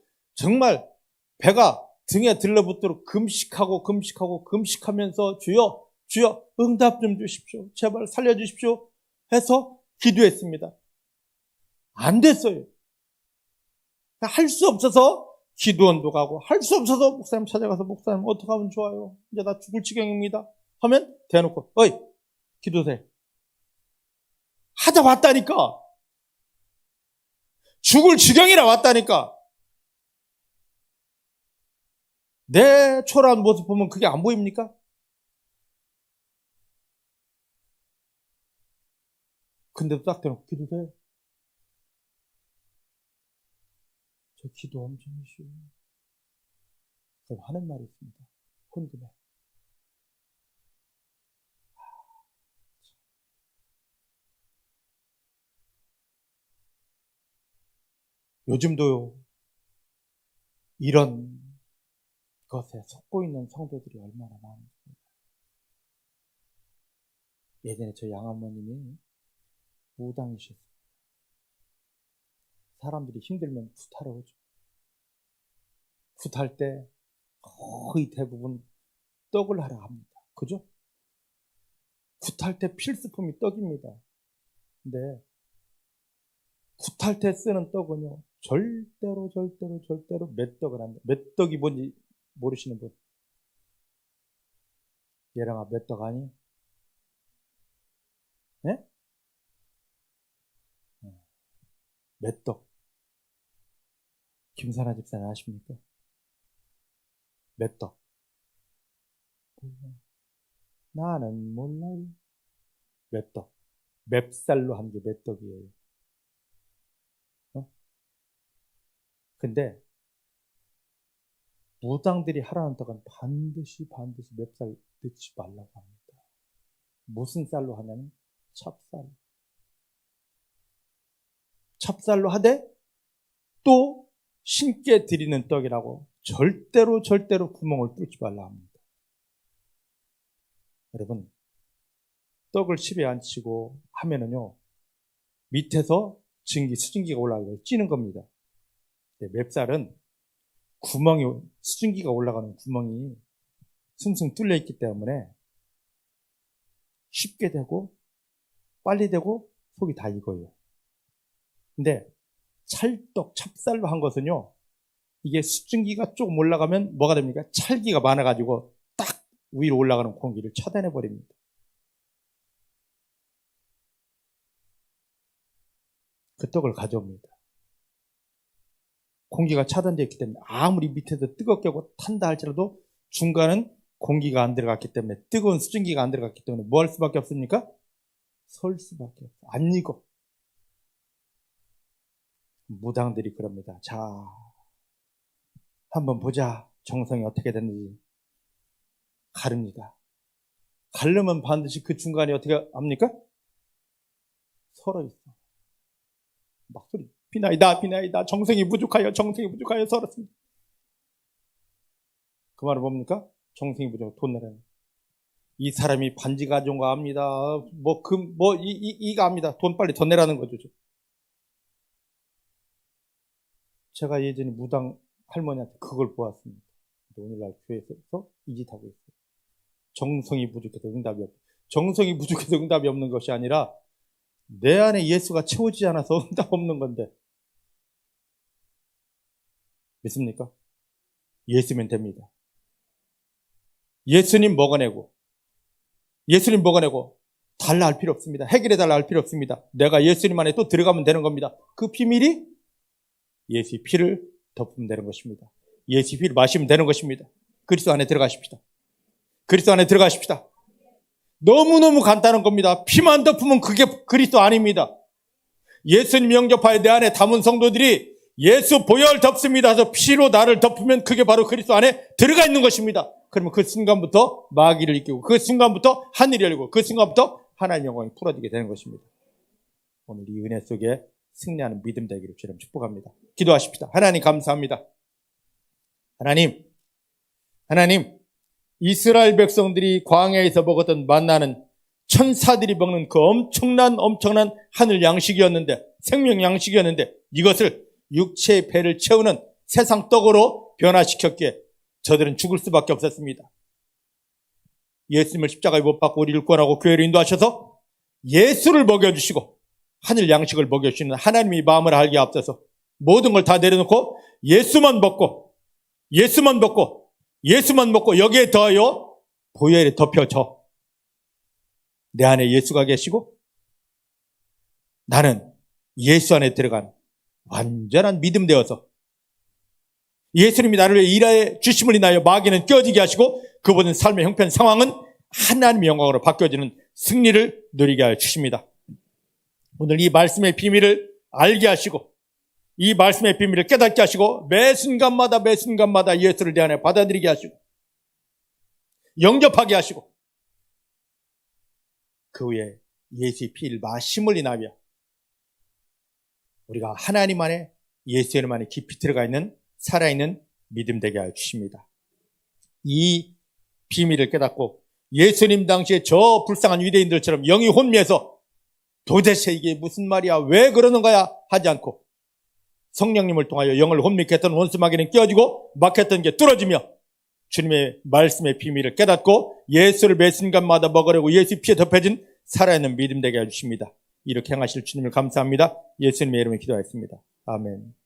배가 등에 들러붙도록 금식하면서 주여 응답 좀 주십시오. 제발 살려주십시오. 해서 기도했습니다. 안 됐어요. 할 수 없어서 기도원도 가고 할 수 없어서 목사님 찾아가서 목사님 어떻게 하면 좋아요? 이제 나 죽을 지경입니다. 하면 대놓고 어이 기도세 하다 왔다니까. 죽을 지경이라 왔다니까. 내 초라한 모습 보면 그게 안 보입니까? 근데도 딱 대놓고 기도세. 저 기도 엄청 쉬워. 그럼 하는 말이 있습니다. 혼금해. 요즘도 이런 것에 속고 있는 성도들이 얼마나 많은지. 예전에 저희 양어머님이 무당이셨어요. 사람들이 힘들면 구타를 하죠. 굿할 때 거의 대부분 떡을 하라 합니다. 그죠? 굿할 때 필수품이 떡입니다. 근데 굿할 때 쓰는 떡은요, 절대로 맷떡을 안 돼. 맷떡이 뭔지 모르시는 분? 얘랑아, 맷떡 아니? 네? 맷떡. 김선아 집사님 아십니까? 맷떡. 나는 몰라요. 맷떡. 맵쌀로 한 게 맷떡이에요. 근데 무당들이 하라는 떡은 반드시 맵쌀 넣지 말라고 합니다. 무슨 쌀로 하냐면 찹쌀. 찹쌀로 하되 또 신께 드리는 떡이라고 절대로 구멍을 뚫지 말라 합니다. 여러분, 떡을 실에 안 치고 하면은요, 밑에서 수증기가 올라가고 찌는 겁니다. 맵쌀은 수증기가 올라가는 구멍이 숭숭 뚫려 있기 때문에 쉽게 되고 빨리 되고 속이 다 익어요. 근데 찹쌀로 한 것은요, 이게 수증기가 조금 올라가면 뭐가 됩니까? 찰기가 많아가지고 딱 위로 올라가는 공기를 차단해 버립니다. 그 떡을 가져옵니다. 공기가 차단되어 있기 때문에 아무리 밑에서 뜨겁게 하고 탄다 할지라도 중간은 공기가 안 들어갔기 때문에, 뜨거운 수증기가 안 들어갔기 때문에 뭐 할 수밖에 없습니까? 설 수밖에 없어요. 안 익어. 무당들이 그럽니다. 자, 한번 보자. 정성이 어떻게 됐는지. 가릅니다. 가르면 반드시 그 중간에 어떻게 합니까? 설어 있어. 막 소리. 비나이다. 정성이 부족하여 설었습니다. 그 말은 뭡니까? 정성이 부족하여 돈 내라는. 이 사람이 반지 가져온 거 압니다. 이거 압니다. 돈 빨리 더 내라는 거죠. 제가 예전에 무당 할머니한테 그걸 보았습니다. 오늘날 교회에서 이 짓 하고 있어요. 정성이 부족해서 응답이 없는 것이 아니라 내 안에 예수가 채워지지 않아서 응답 없는 건데. 믿습니까? 예수면 됩니다. 예수님 먹어내고 달라 할 필요 없습니다. 해결해 달라 할 필요 없습니다. 내가 예수님 안에 또 들어가면 되는 겁니다. 그 비밀이 예수의 피를 덮으면 되는 것입니다. 예수의 피를 마시면 되는 것입니다. 그리스도 안에 들어가십시다. 너무너무 간단한 겁니다. 피만 덮으면 그게 그리스도 아닙니다. 예수님 영접하여 내 안에 담은 성도들이 예수 보혈 덮습니다 해서 피로 나를 덮으면 그게 바로 그리스도 안에 들어가 있는 것입니다. 그러면 그 순간부터 마귀를 이기고, 그 순간부터 하늘이 열리고, 그 순간부터 하나님의 영광이 풀어지게 되는 것입니다. 오늘 이 은혜 속에 승리하는 믿음 되기를 주님 축복합니다. 기도하십시다. 하나님 감사합니다. 하나님, 이스라엘 백성들이 광야에서 먹었던 만나는 천사들이 먹는 그 엄청난 하늘 양식이었는데, 생명 양식이었는데, 이것을 육체의 배를 채우는 세상 떡으로 변화시켰기에 저들은 죽을 수밖에 없었습니다. 예수님을 십자가에 못 박고 우리를 구원하고 교회를 인도하셔서 예수를 먹여주시고 하늘 양식을 먹여주시는 하나님의 마음을 알게 앞서서 모든 걸 다 내려놓고 예수만 먹고 예수만 먹고 여기에 더하여 보혈에 덮여져. 내 안에 예수가 계시고 나는 예수 안에 들어간 완전한 믿음 되어서 예수님이 나를 위해 일하여 주심을 인하여 마귀는 껴지게 하시고 그보다는 삶의 형편 상황은 하나님의 영광으로 바뀌어지는 승리를 누리게 하여 주십니다. 오늘 이 말씀의 비밀을 알게 하시고 이 말씀의 비밀을 깨닫게 하시고 매 순간마다 예수를 내 안에 받아들이게 하시고 영접하게 하시고 그 후에 예수의 피를 마심을 인하여 우리가 하나님 안에 예수 이름 안에 깊이 들어가 있는 살아있는 믿음 되게 하여 주십니다. 이 비밀을 깨닫고 예수님 당시에 저 불쌍한 유대인들처럼 영이 혼미해서 도대체 이게 무슨 말이야 왜 그러는 거야 하지 않고 성령님을 통하여 영을 혼미케 했던 원수마귀는 깨어지고 막혔던 게 뚫어지며 주님의 말씀의 비밀을 깨닫고 예수를 매 순간마다 먹으려고 예수 피에 덮여진 살아있는 믿음 되게 해주십니다. 이렇게 행하실 주님을 감사합니다. 예수님의 이름으로 기도하였습니다. 아멘.